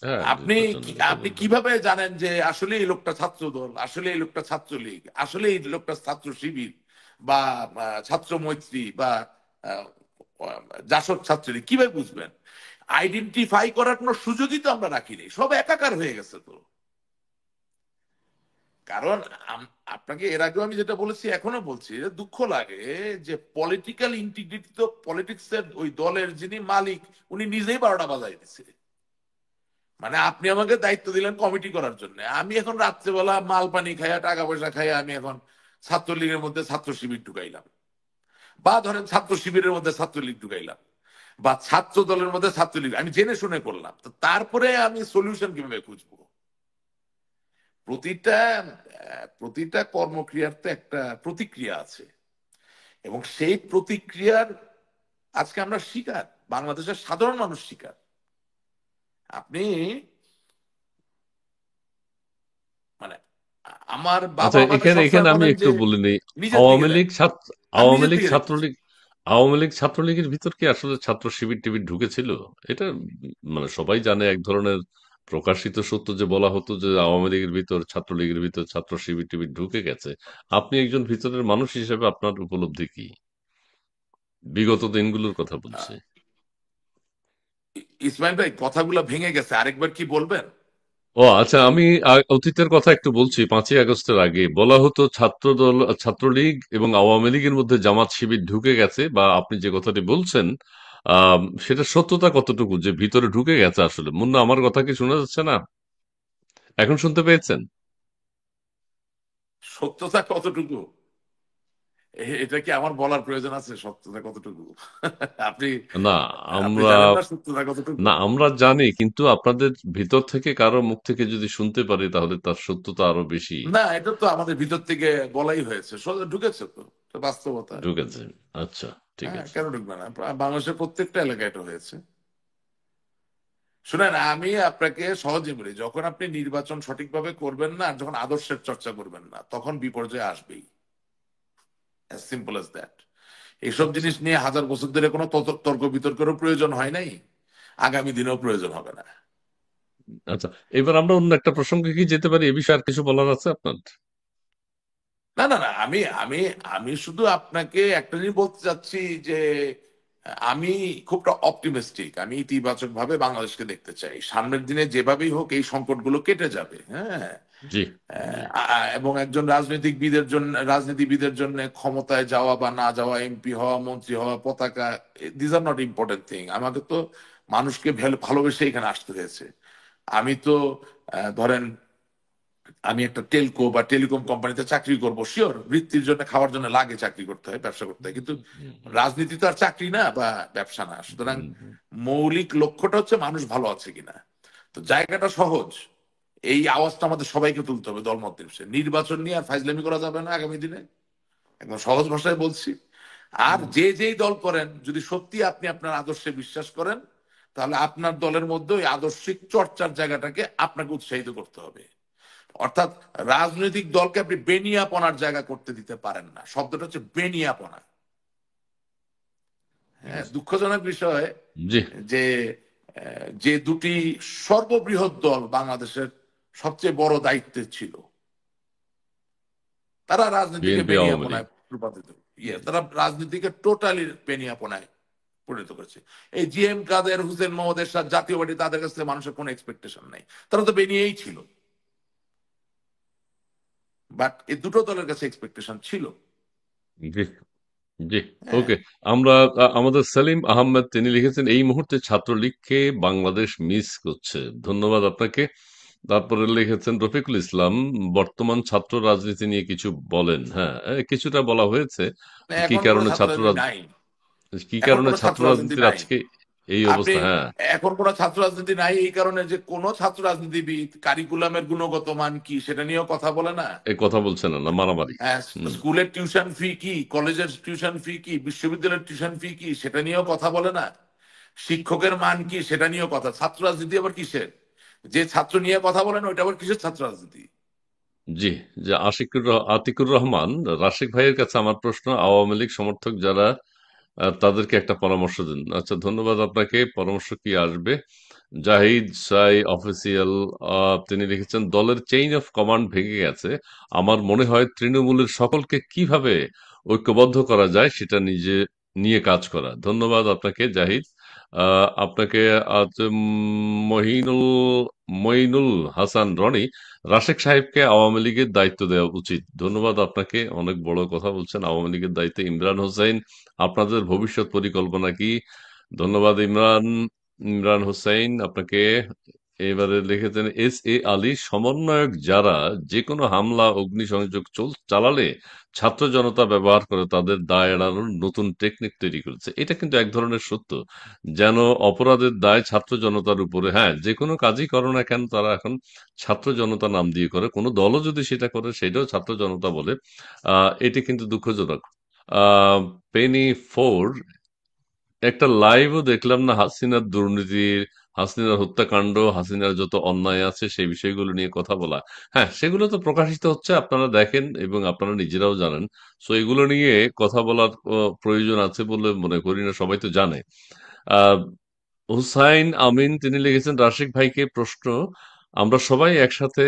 হ্যাঁ, আপনি নির্বাচনের কথা আপনি বলবেন। কিভাবে জানেন যে আসলে এই লোকটা ছাত্র দল, আসলে এই লোকটা ছাত্রলীগ, আসলে এই লোকটা ছাত্র শিবির বা ছাত্র মৈত্রী বা আহ, জাসদ ছাত্রলীগ, কিভাবে বুঝবেন? আইডেন্টিফাই করার কোনো সুযোগই তো আমরা রাখিনি, সব একাকার হয়ে গেছে তো। কারণ আপনাকে এর আগেও আমি যেটা বলেছি এখনো বলছি, যে দুঃখ লাগে যে পলিটিক্যাল ইন্টিগ্রিটি তো পলিটিক্সের ওই দলের যিনি মালিক, উনি নিজেই 12টা বাজাই দিচ্ছে। মানে আপনি আমাকে দায়িত্ব দিলেন কমিটি করার জন্য, আমি এখন রাত্রেবেলা মাল পানি খাইয়া টাকা পয়সা খাইয়া আমি এখন ছাত্রলীগের মধ্যে ছাত্র শিবির ঢুকাইলাম, বা ধরেন ছাত্র শিবিরের মধ্যে ছাত্রলীগ ঢুকাইলাম, বা ছাত্র দলের মধ্যে ছাত্রলীগ, আমি জেনে শুনে করলাম। তো তারপরে আমি সলিউশন কিভাবে খুঁজবো? প্রতিটা প্রতিটা কর্মক্রিয়ার তো একটা প্রতিক্রিয়া আছে, এবং সেই প্রতিক্রিয়ার আজকে আমরা শিকার, বাংলাদেশের সাধারণ মানুষ শিকার। আপনি মানে আমার বাবা আচ্ছা, আমাকে এখানে এখানে সবসময় আমি বলেন যে একটু বলে নিই। নিজের দিকে আওয়ামী দেখ। লীগ ছাত্র আমি আওয়ামী নিজের লীগ দিকে দেখতেছি। ছাত্রলীগ আওয়ামী লীগ ছাত্রলীগের ভিতর কি আসলে ছাত্র শিবির টিবির ঢুকেছিল? এটা মানে সবাই জানে, এক ধরনের প্রকাশিত সত্য যে বলা হতো যে আওয়ামী লীগের ভিতর, ছাত্রলীগের ভিতর ছাত্র শিবির টিবির ঢুকে গেছে। আপনি একজন ভিতরের মানুষ হিসেবে আপনার উপলব্ধি কি? বিগত দিনগুলোর কথা বলছি। ইসমাইল ভাই, কথাগুলো ভেঙে গেছে, আরেকবার কি বলবেন? ও আচ্ছা, আমি অতীতের কথা একটু বলছি। 5ই আগস্টের আগে বলা হতো ছাত্রদল, ছাত্রলীগ এবং আওয়ামী লীগের মধ্যে জামাত শিবির ঢুকে গেছে, বা আপনি যে কথাটি বলছেন সেটা সত্যতা কতটুকু যে ভিতরে ঢুকে গেছে আসলে? মুন্না, আমার কথা কি শোনা যাচ্ছে না? এখন শুনতে পেয়েছেন? সত্যতা কতটুকু, এটা কি আমার বলার প্রয়োজন আছে? সত্যতা কতটুকু আপনি না, আপনি আমরা জানেন না সত্যতা কতটুকু? না আমরা জানি, কিন্তু আপনাদের ভিতর থেকে কারো মুখ থেকে যদি শুনতে পারি তাহলে তার সত্যতা আরো বেশি না, এটা তো আমাদের ভিতর থেকে বলাই হয়েছে, সোজা ঢুকেছে তো, এটা বাস্তবতা। ঢুকেছে। আচ্ছা, ঠিক হ্যাঁ, আছে। কেন ঢুকবে না? বাংলাদেশের প্রত্যেকটা এলাকায় এটা হয়েছে। শুনেন, আমি আপনাকে সহজে বলি, যখন আপনি নির্বাচন সঠিকভাবে করবেন না, আর যখন আদর্শের চর্চা করবেন না, তখন বিপর্যয় আসবেই। As simple as that. এইসব আচ্ছা। জিনিস নিয়ে হাজার বছর ধরে কোনো তর্ক বিতর্কেরও প্রয়োজন হয় নাই, আগামী দিনেও প্রয়োজন হবে না। আচ্ছা, এবার আমরা অন্য একটা প্রসঙ্গে কি যেতে পারি? এ বিষয়ে আর কিছু বলার আছে আপনার? না না না, আমি আমি আমি শুধু আপনাকে একটা জিনিস বলতে চাচ্ছি যে আমি খুব অপটিমিস্টিক, আমি ইতিবাচক ভাবে বাংলাদেশকে দেখতে চাই। সামনের দিনে যেভাবেই হোক এই সংকটগুলো কেটে যাবে, হ্যাঁ। জি। এবং একজন রাজনীতিবিদের জন্য ক্ষমতায় যাওয়া বা না যাওয়া, এমপি হওয়া, মন্ত্রী হওয়া, পতাকা, these are not important thing. আমাকে তো মানুষকে ভালোবেসে এখানে আসতে হয়েছে। আমি তো ধরেন আমি একটা টেলকো বা টেলিকম কোম্পানিতে চাকরি করব, শিওর বৃত্তির জন্য, খাওয়ার জন্য লাগে, চাকরি করতে হয়, ব্যবসা করতে হয়, কিন্তু রাজনীতি তো আর চাকরি না বা ব্যবসা না। সুতরাং মৌলিক লক্ষ্যটা হচ্ছে মানুষ ভালো আছে কিনা। তো জায়গাটা সহজ, এই আওয়াজটা আমাদের সবাইকে তুলতে হবে দলমত নির্বিশেষে। নির্বাচন নিয়ে আর ফাইজলামি করা যাবে না আগামী দিনে, একদম সহজ ভাষায় বলছি। আর যে যেই দল করেন, যদি সত্যি আপনি আপনার আদর্শে বিশ্বাস করেন, তাহলে আপনার দলের মধ্যে ওই আদর্শিক চর্চার জায়গাটাকে আপনাকে উৎসাহিত করতে হবে। অর্থাৎ রাজনৈতিক দলকে আপনি বেনিয়াপনার জায়গা করতে দিতে পারেন না। শব্দটা হচ্ছে বেনিয়াপনা। হ্যাঁ, দুঃখজনক বিষয় জি। যে যে দুটি সর্ববৃহৎ দল বাংলাদেশের সবচেয়ে বড় দায়িত্বে ছিল, তারা রাজনীতিকে বিএনপি, আওয়ামী লীগ। বেনিয়াপনায় রূপান্তরিত, তারা রাজনীতিকে টোটালি বেনিয়াপনায় পরিণত করেছে। এই জি এম কাদের, হুসেন মোহাম্মদ এরশাদ, জাতীয় পার্টি, তাদের কাছে মানুষের কোনো এক্সপেকটেশন নাই, তারা তো বেনিয়েই ছিল। বাট এই দুটো দলের কাছে এক্সপেকটেশন ছিল। জি। জি। হ্যাঁ, ওকে। আমরা আমাদের সেলিম আহমেদ তিনি লিখেছেন, এই মুহূর্তে ছাত্রলীগকে বাংলাদেশ মিস করছে। ধন্যবাদ আপনাকে। তারপরে লিখেছেন রফিকুল ইসলাম, বর্তমান ছাত্র রাজনীতি নিয়ে কিছু বলেন। হ্যাঁ, কিছুটা বলা হয়েছে। কি এখন কোনো কারণে ছাত্র রাজনীতি নাই, কি এখন কারণে কোনো ছাত্র ছাত্র রাজনীতি রাজনীতির নাই। আজকে এই আপনি, অবস্থা? হ্যাঁ। এখন কোনো ছাত্র রাজনীতি নাই এই কারণে যে কোনো ছাত্র রাজনীতিবিদ কারিকুলামের গুণগত মান কি সেটা নিয়েও কথা বলে না। এই কথা বলছেন না, মারামারি। হ্যাঁ, হুম। স্কুলের টিউশন ফি কি, কলেজের টিউশন ফি কি, বিশ্ববিদ্যালয়ের টিউশন ফি কি সেটা নিয়েও কথা বলে না। শিক্ষকের মান কি সেটা নিয়েও কথা। ছাত্র রাজনীতি আবার কিসের? যে ছাত্র নিয়ে কথা বলেন ওইটা আবার কিসের ছাত্র রাজনীতি? জি। যে আতিকুর রহমান, রাশিক ভাইয়ের কাছে আমার প্রশ্ন, আওয়ামী লীগ সমর্থক যারা তাদেরকে একটা পরামর্শ দিন। আচ্ছা, ধন্যবাদ আপনাকে। পরামর্শ কি আসবে? জাহিদ সাই অফিসিয়াল তিনি লিখেছেন, দলের চেইন অফ কমান্ড ভেঙে গেছে। আমার মনে হয় তৃণমূলের সকলকে কিভাবে ঐক্যবদ্ধ করা যায় সেটা নিয়ে কাজ করা। ধন্যবাদ আপনাকে জাহিদ। আপনাকে আজ মঈনুল হাসান রনি, রাশেক সাহেবকে আওয়ামী লীগের দায়িত্ব দেওয়া উচিত। ধন্যবাদ আপনাকে, অনেক বড় কথা বলছেন। আওয়ামী লীগের দায়িত্বে ইমরান হোসেন, আপনাদের ভবিষ্যৎ পরিকল্পনা কি? ধন্যবাদ ইমরান হোসেন আপনাকে। এবারে লিখেছেন এস এ আলী, সমন্বয়ক যারা যে কোনো হামলা অগ্নিসংযোগ চালালে ছাত্র জনতা ব্যবহার করে তাদের দায় এড়ানোর নতুন টেকনিক তৈরি করেছে। এটা কিন্তু এক ধরনের সত্য, যেন অপরাধের দায় ছাত্র জনতার উপরে। হ্যাঁ, যে কোনো কাজই করো না কেন তারা এখন ছাত্র জনতা নাম দিয়ে করে, কোনো দলও যদি সেটা করে সেটাও ছাত্র জনতা বলে। এটি কিন্তু দুঃখজনক। আহ পেনি ফোর্ড, একটা লাইভও দেখলাম না হাসিনার দুর্নীতির, হাসিনার হত্যাকাণ্ড, হাসিনার যত অন্যায় আছে সেই বিষয়গুলো নিয়ে কথা বলা। হ্যাঁ, সেগুলো তো প্রকাশিত হচ্ছে, আপনারা দেখেন এবং আপনারা নিজেরাও জানেন। সো এগুলো নিয়ে কথা বলার প্রয়োজন আছে বলে মনে করি না, সবাই তো জানে। আহ হুসাইন আমিন তিনি লিখেছেন, রাশিক ভাইকে প্রশ্ন, আমরা সবাই একসাথে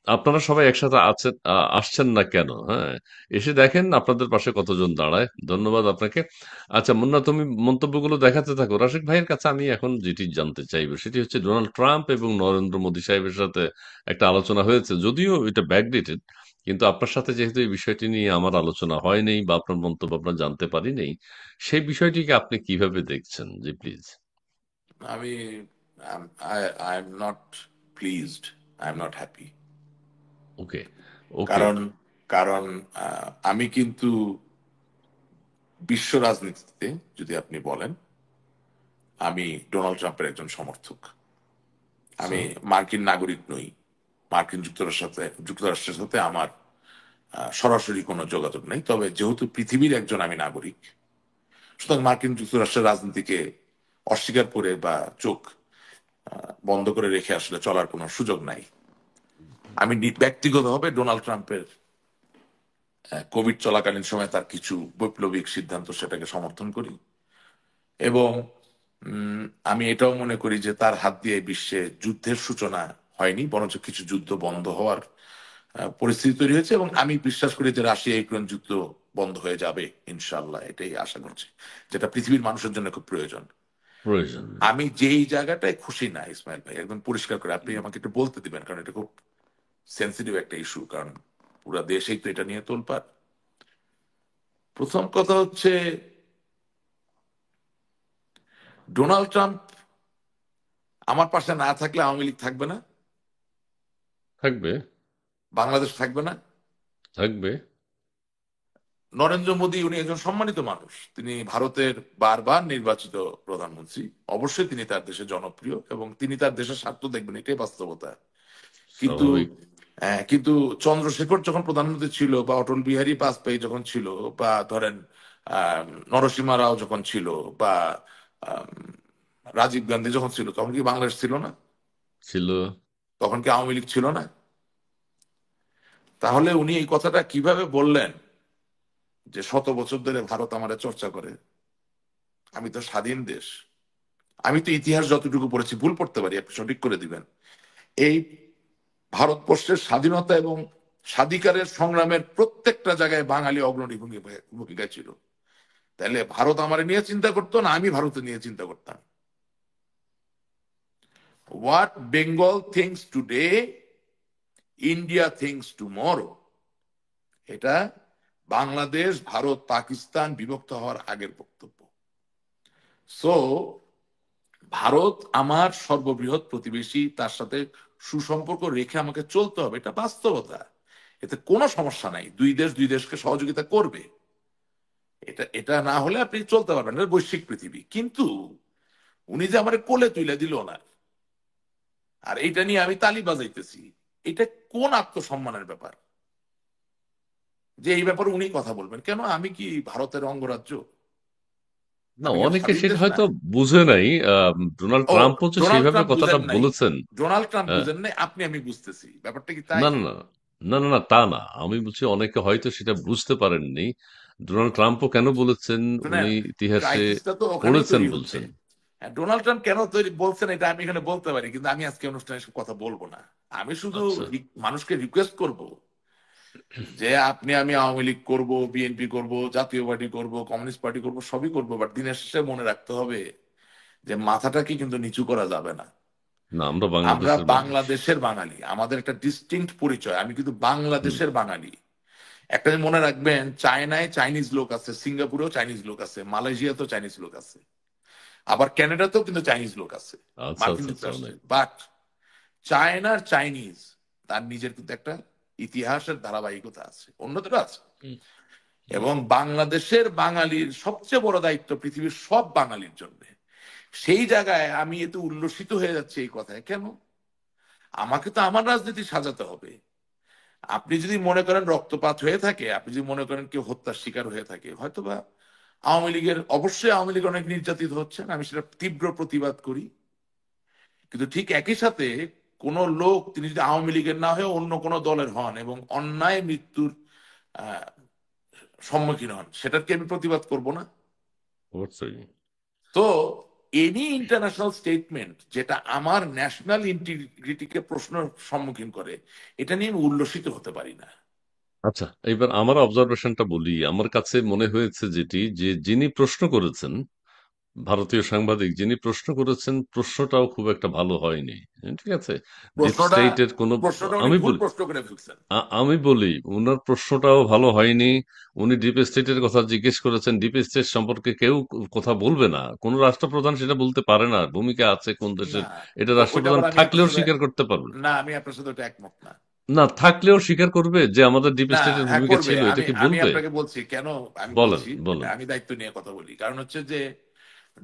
আপনারা সবাই একসাথে আছেন, আসছেন না কেন? হ্যাঁ, এসে দেখেন আপনাদের পাশে কতজন দাঁড়ায়। ধন্যবাদ আপনাকে। আচ্ছা মুন্না, তুমি মন্তব্যগুলো দেখাতে থাকো। রাশিক ভাইয়ের কাছে আমি এখন যেটি জানতে চাইবো সেটি হচ্ছে, ডোনাল্ড ট্রাম্প এবং নরেন্দ্র মোদী সাহেবের সাথে একটা আলোচনা হয়েছে, যদিও এটা ব্যাকডেটেড, কিন্তু আপনার সাথে যেহেতু এই বিষয়টি নিয়ে আমার আলোচনা হয়নি বা আপনার মন্তব্য আপনার জানতে পারিনি, সেই বিষয়টিকে আপনি কিভাবে দেখছেন? জি প্লিজ। আমি, I am not pleased, I am not happy. Okay. Okay. কারণ কারণ আমি কিন্তু বিশ্ব রাজনীতিতে যদি আপনি বলেন, আমি ডোনাল্ড ট্রাম্পের একজন সমর্থক। আমি মার্কিন নাগরিক নই, মার্কিন যুক্তরাষ্ট্রের সাথে আমার সরাসরি কোনো যোগাযোগ নেই। তবে যেহেতু পৃথিবীর একজন আমি নাগরিক, সুতরাং মার্কিন যুক্তরাষ্ট্রের রাজনীতিকে অস্বীকার করে বা চোখ বন্ধ করে রেখে আসলে চলার কোনো সুযোগ নাই। আমি ব্যক্তিগতভাবে ডোনাল্ড ট্রাম্পের কোভিড চলাকালীন সময় তার কিছু বৈপ্লবিক সিদ্ধান্ত সেটাকে সমর্থন করি। এবং উম, আমি এটাও মনে করি যে তার হাত দিয়ে বিশ্বে যুদ্ধের সূচনা হয়নি, বরঞ্চ কিছু যুদ্ধ বন্ধ হওয়ার পরিস্থিতি তৈরি হয়েছে, এবং আমি বিশ্বাস করি যে রাশিয়া ইউক্রেন যুদ্ধ বন্ধ হয়ে যাবে ইনশাল্লাহ, এটাই আশা করছি, যেটা পৃথিবীর মানুষের জন্য খুব প্রয়োজন। প্রয়োজন। আমি যেই জায়গাটায় খুশি না ইসমাইল ভাই, একদম পরিষ্কার করে আপনি আমাকে একটু বলতে দিবেন, কারণ এটা খুব সেন্সিটিভ একটা ইস্যু, কারণ পুরো দেশেই তো এটা নিয়ে তোলপাড়। প্রথম কথা হচ্ছে, ডোনাল্ড ট্রাম্প আমার পাশে না থাকলে আওয়ামী লীগ থাকবে না, থাকবে। বাংলাদেশ থাকবে না। থাকবে। নরেন্দ্র মোদী উনি একজন সম্মানিত মানুষ, তিনি ভারতের বারবার নির্বাচিত প্রধানমন্ত্রী, অবশ্যই তিনি তার দেশে জনপ্রিয় এবং তিনি তার দেশের স্বার্থ দেখবেন, এটাই বাস্তবতা। কিন্তু স্বাভাবিক। কিন্তু চন্দ্রশেখর যখন প্রধানমন্ত্রী ছিল, বা অটল বিহারী বাজপেয়ী যখন ছিল, বা ধরেন আহ নরসিমা রাও যখন ছিল, বা আম, রাজীব গান্ধী যখন ছিল, তখন কি বাংলাদেশ ছিল না? ছিল। তখন কি আওয়ামী লীগ ছিল না? তাহলে উনি এই কথাটা কিভাবে বললেন যে 100 বছর ধরে ভারত আমারে চর্চা করে? আমি তো স্বাধীন দেশ, আমি তো ইতিহাস যতটুকু পড়েছি, ভুল পড়তে পারি, আপনি সঠিক করে দিবেন, এই ভারতবর্ষের স্বাধীনতা এবং স্বাধিকারের সংগ্রামের প্রত্যেকটা জায়গায় বাঙালি অগ্রণী ভূমিকা ছিল। তাহলে ভারত আমার নিয়ে চিন্তা করতো না, আমি ভারতে নিয়ে চিন্তা করতাম? What Bengal things today, India things tomorrow, এটা বাংলাদেশ, ভারত, পাকিস্তান বিভক্ত হওয়ার আগের বক্তব্য। সো ভারত আমার সর্ববৃহৎ প্রতিবেশী, তার সাথে সুসম্পর্ক রেখে আমাকে চলতে হবে, এটা বাস্তবতা। এতে কোনো সমস্যা নাই, দুই দেশ দুই দেশকে সহযোগিতা করবে, এটা এটা না হলে আপনি চলতে পারবেন না, এটা বৈশ্বিক পৃথিবী। কিন্তু উনি যে আমার কোলে তুলে দিল না, আর এইটা নিয়ে আমি তালি বাজাইতেছি, এটা কোন আত্মসম্মানের ব্যাপার যে এই ব্যাপারে উনি কথা বলবেন? কেন, আমি কি ভারতের অঙ্গরাজ্য? না, আমি কি একটা অনেকে স্বাধীন সেটা দেশ না? হয়তো বুঝে নাই। ডোনাল্ড ও, ট্রাম্প হচ্ছে ডোনাল্ড সেইভাবে ট্রাম্প কথাটা বুঝেন নাই? বলেছেন। ডোনাল্ড ট্রাম্প আহ, বুঝেন নাই, আমি বুঝতেছি ব্যাপারটা কি তাই? না, না, না, না, না, না, তা না। আমি বলছি অনেকে হয়তো সেটা বুঝতে পারেননি। ডোনাল্ড ট্রাম্পও কেন বলেছেন, শুনেন, উনি ইতিহাসে ক্রাইসিসটা তো ওখানেই পড়েছেন তৈরি হচ্ছে। বলছেন। হ্যাঁ, ডোনাল্ড ট্রাম্প কেন তৈরি বলছেন এটা আমি এখানে বলতে পারি, কিন্তু আমি আজকে অনুষ্ঠানে এসব কথা বলবো না। আমি শুধু আচ্ছা। মানুষকে রিকোয়েস্ট করব যে আমি আওয়ামী লীগ করব, বিএনপি করব, জাতীয় পার্টি করব, কমিউনিস্ট পার্টি করব, সবই করব, বাট দিনের শেষে মনে রাখতে হবে যে মাথাটাকে কিন্তু নিচু করা যাবে না। না, আমরা আমরা বাংলাদেশের মানুষ। বাংলাদেশের বাঙালি, আমাদের একটা ডিস্টিংক্ট পরিচয়, আমি কিন্তু হুম। বাংলাদেশের বাঙালি। একটা জিনিস মনে রাখবেন, চায়নায় চাইনিজ লোক আছে, সিঙ্গাপুরেও চাইনিজ লোক আছে, মালয়েশিয়াতেও চাইনিজ লোক আছে, আবার কানাডাতেও কিন্তু চাইনিজ লোক আছে, আচ্ছা, মার্কিন আচ্ছা, আচ্ছা, যুক্তরাষ্ট্রে। অনেক। বাট চায়নার চাইনিজ তার নিজের কিন্তু একটা ইতিহাসের ধারাবাহিকতা আছে, অন্যদের আছে। হুম। এবং বাংলাদেশের বাঙালির সবচেয়ে বড় দায়িত্ব পৃথিবীর সব বাঙালির জন্য। সেই জায়গায় আমি এত উল্লসিত হয়ে যাচ্ছি এই কথায় কেন? আমাকে তো আমার রাজনীতি সাজাতে হবে। আপনি যদি মনে করেন রক্তপাত হয়ে থাকে, আপনি যদি মনে করেন কেউ হত্যার শিকার হয়ে থাকে, হয়তোবা আওয়ামী লীগের, অবশ্যই আওয়ামী লীগ অনেক নির্যাতিত হচ্ছেন, আমি সেটা তীব্র প্রতিবাদ করি। কিন্তু ঠিক একই সাথে কোন লোক, তিনি যদি আওয়ামী লীগের না হয়ে অন্য কোনো দলের হন এবং অন্যায় মৃত্যুর আহ সম্মুখীন হন, সেটার কি আমি প্রতিবাদ করব না? অবশ্যই। তো এনি ইন্টারন্যাশনাল স্টেটমেন্ট যেটা আমার ন্যাশনাল ইন্টিগ্রিটিকে প্রশ্নের সম্মুখীন করে, এটা নিয়ে আমি উল্লসিত হতে পারি না। আচ্ছা, এবার আমার অবজারভেশনটা বলি। আমার কাছে মনে হয়েছে যেটি, যে যিনি প্রশ্ন করেছেন, ভারতীয় সাংবাদিক যিনি প্রশ্ন করেছেন, প্রশ্নটাও খুব একটা ভালো হয়নি। ঠিক আছে। ডিপ প্রশ্নটা স্টেটের কোন, প্রশ্নটা উনি আমি ভুল বলি, প্রশ্ন করে ফেলছেন। আমি বলি ওনার প্রশ্নটাও ভালো হয়নি। উনি ডিপ স্টেটের কথা জিজ্ঞেস করেছেন। ডিপ স্টেট সম্পর্কে কেউ কথা বলবে না, কোন রাষ্ট্রপ্রধান সেটা বলতে পারে না ভূমিকা আছে কোন না, দেশের। এটা ওইটা রাষ্ট্রপ্রধান আবার আমি আপনার থাকলেও সাথে, স্বীকার করতে পারবে না আমি আপনার সাথে ওটা একমত না। না, থাকলেও স্বীকার করবে যে আমাদের ডিপ না, স্টেটের হ্যাঁ ভূমিকা করবে। ছিল, এটা আমি কি আমি বলবে? আপনাকে বলছি কেন, আমি বলেন, বলছি, বলেন। আমি দায়িত্ব নিয়ে কথা বলি। কারণ হচ্ছে যে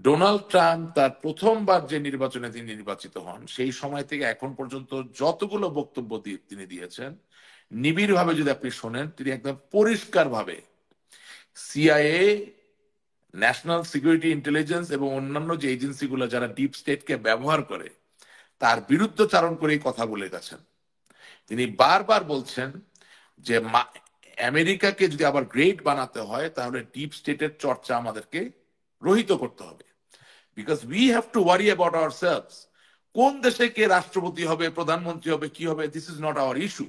ডোনাল্ড ট্রাম্প তার প্রথমবার যে নির্বাচনে তিনি নির্বাচিত হন, সেই সময় থেকে এখন পর্যন্ত যতগুলো বক্তব্য তিনি দিয়েছেন, নিবিড় ভাবে যদি আপনি শোনেন, তিনি একদম পরিষ্কার ভাবে সিআইএ, ন্যাশনাল সিকিউরিটি ইন্টেলিজেন্স এবং অন্যান্য যে এজেন্সিগুলো যারা ডিপ স্টেটকে ব্যবহার করে, তার বিরুদ্ধচারণ করেই কথা বলে গেছেন। তিনি বারবার বলছেন যে আমেরিকাকে যদি আবার গ্রেট বানাতে হয়, তাহলে ডিপ স্টেটের চর্চা আমাদেরকে রহিত করতে হবে। Because we have to worry about our selves. কোন দেশে কে রাষ্ট্রপতি হবে, প্রধানমন্ত্রী হবে, কি হবে, this is not our issue.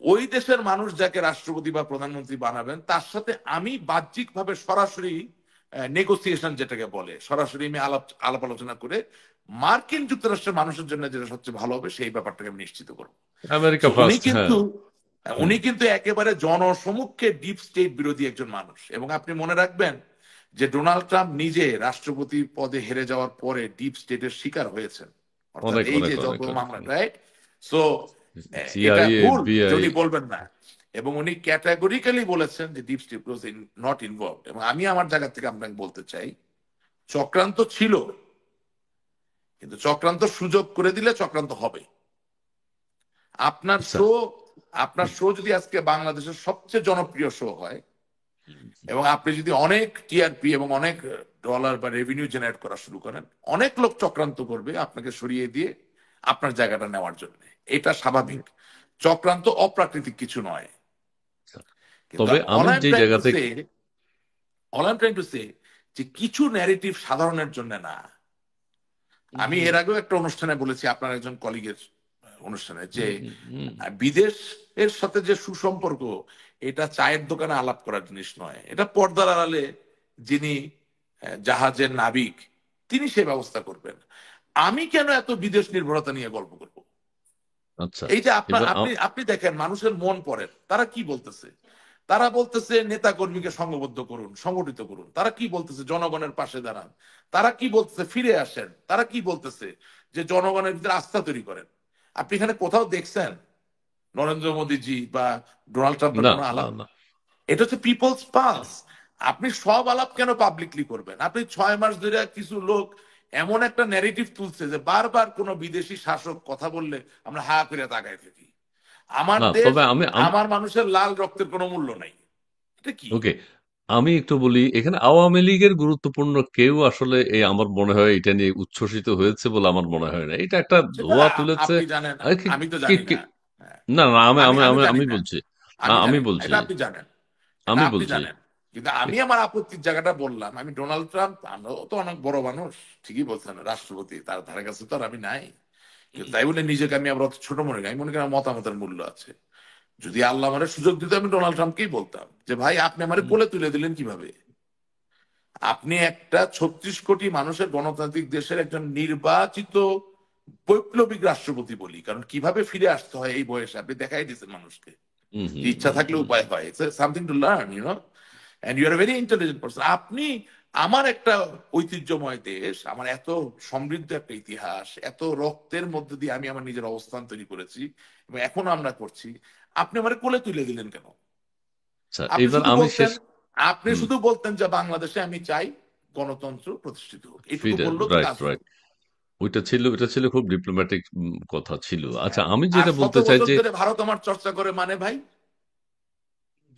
ওই দেশের মানুষ যাকে রাষ্ট্রপতি বা প্রধানমন্ত্রী বানাবেন তার সাথে আমি বাহ্যিকভাবে সরাসরি নেগোসিয়েশন যেটাকে বলে, সরাসরি আমি আলাপ আলাপ আলোচনা করে মার্কিন যুক্তরাষ্ট্রের মানুষের জন্য যেটা সবচেয়ে ভালো হবে সেই ব্যাপারটাকে আমি নিশ্চিত করবো। আমেরিকা উনি ফার্স্ট, হ্যাঁ। কিন্তু হুম। উনি কিন্তু একেবারে জনসমক্ষে ডিপ স্টেট বিরোধী একজন মানুষ। এবং আপনি মনে রাখবেন যে ডোনাল্ড ট্রাম্প নিজে রাষ্ট্রপতি পদে হেরে যাওয়ার পরে ডিপ স্টেটের শিকার হয়েছেন, অর্থাৎ অনেক এই অনেক যে যত অনেক অনেক মামলা, রাইট? সো এটা সিআইএ, ভুল এফবিআই। যদি বলবেন না। এবং উনি ক্যাটাগরিক্যালি বলেছেন যে deep state was not involve. এবং আমি আমার জায়গা থেকে আপনাকে বলতে চাই, চক্রান্ত ছিল, কিন্তু চক্রান্ত সুযোগ করে দিলে চক্রান্ত হবে। আপনার আচ্ছা। শো, আপনার শো যদি আজকে বাংলাদেশের সবচেয়ে জনপ্রিয় শো হয় এবং আপনি যদি অনেক টিআরপি এবং অনেক ডলার বা রেভিনিউ জেনারেট করা শুরু করেন, অনেক লোক চক্রান্ত করবে আপনাকে সরিয়ে দিয়ে আপনার জায়গাটা নেওয়ার জন্য। এটা স্বাভাবিক। চক্রান্ত অপ্রাকৃতিক কিছু নয়। কিন্তু তবে অল আমি আই এম যে ট্রাইং জায়গা টু থেকে say, all I am trying to say যে কিছু ন্যারেটিভ সাধারণের জন্য না। আমি এর আগেও একটা অনুষ্ঠানে বলেছি, আপনার একজন কলিগের অনুষ্ঠানে, যে বিদেশ এর সাথে যে সুসম্পর্ক, এটা চায়ের দোকানে আলাপ করার জিনিস নয়। এটা পর্দার আড়ালে যিনি জাহাজের নাবিক তিনি সে ব্যবস্থা করবেন। আমি কেন এত বিদেশ নির্ভরতা নিয়ে গল্প করব? আচ্ছা, এই যে আপনার এবার আপনি আপনি দেখেন মানুষের মন পড়েন, তারা কি বলতেছে? তারা বলতেছে নেতা কর্মীকে সংঘবদ্ধ করুন, সংগঠিত করুন। তারা কি বলতেছে? জনগণের পাশে দাঁড়ান। তারা কি বলতেছে? ফিরে আসেন। তারা কি বলতেছে? যে জনগণের ভিতরে আস্থা তৈরি করেন। আপনি এখানে কোথাও দেখছেন নরেন্দ্র মোদীজি বা ডোনাল্ড ট্রাম্পের না কোনো না আলাপ? না এটা হচ্ছে পিপলস পালস। আপনি সব আলাপ কেন পাবলিকলি করবেন? আপনি 6 মাস ধরে কিছু লোক এমন একটা ন্যারেটিভ তুলছে যে বারবার কোনো বিদেশি শাসক কথা বললে আমরা হা করে তাকায় থাকি। আমার না দেশ, তবে আমি আমার মানুষের লাল রক্তের কোনো মূল্য নাই। এটা কি? ওকে, আমি একটু বলি, এখানে আওয়ামী লীগের গুরুত্বপূর্ণ কেউ আসলে এই আমার মনে হয় এটা নিয়ে উচ্ছ্বসিত হয়েছে বলে আমার মনে হয় না। এটা একটা সেটা ধোয়া তুলেছে। আপনি জানেন, আরে আমি তো জানি না। হ্যাঁ, না না, আমি আমি আমি আমি আমি জানি আমি না, বলছি, আমি আমি জানি না, বলছি, এটা আপনি জানেন, এটা আমি আপনি বলছি জানেন। কিন্তু আমি আমার আপত্তির জায়গাটা বললাম। আমি ডোনাল্ড ট্রাম্প, আমরাও তো অনেক বড় মানুষ, ঠিকই বলছেন, রাষ্ট্রপতি, তার ধারে কাছে তো আর আমি নাই। কিন্তু তাই বলে নিজেকে আমি আবার অত ছোট মনে করি? আমি মনে করি আমার মতামতের মূল্য আছে। যদি আল্লাহ আমারে সুযোগ দিত আমি ডোনাল্ড ট্রাম্পকেই বলতাম যে ভাই আপনি আমারে কোলে তুলে দিলেন কিভাবে? আপনি একটা 36 কোটি মানুষের গণতান্ত্রিক দেশের একজন নির্বাচিত বৈপ্লবিক রাষ্ট্রপতি বলি, কারণ কিভাবে ফিরে আসতে হয় এই বয়সে আপনি দেখাই দিচ্ছেন মানুষকে। হুম যে হুম ইচ্ছা হুম থাকলে হুম। উপায় হয়। It's something to learn, you know, and you are very intelligent person. আপনি, আমার একটা ঐতিহ্যময় দেশ, আমার এত সমৃদ্ধ একটা ইতিহাস, এত রক্তের মধ্যে দিয়ে আমি আমার নিজের অবস্থান তৈরি করেছি এবং এখনো আমরা করছি। আপনি আমার কোলে তুলে দিলেন কেন? আচ্ছা, আপনি এবার শুধু আমি বলতেন, শেষ। আপনি হুম। শুধু বলতেন যে বাংলাদেশে আমি চাই গণতন্ত্র প্রতিষ্ঠিত হোক, এটুকু ফিরে, বললেও তো রাইট কাজ হতো। রাইট। ওইটা ছিল খুব ডিপ্লোম্যাটিক কথা ছিল। আচ্ছা, হ্যাঁ, আমি আর যেটা শত বলতে চাই বছর যে, ধরে ভারত আমার চর্চা করে মানে ভাই।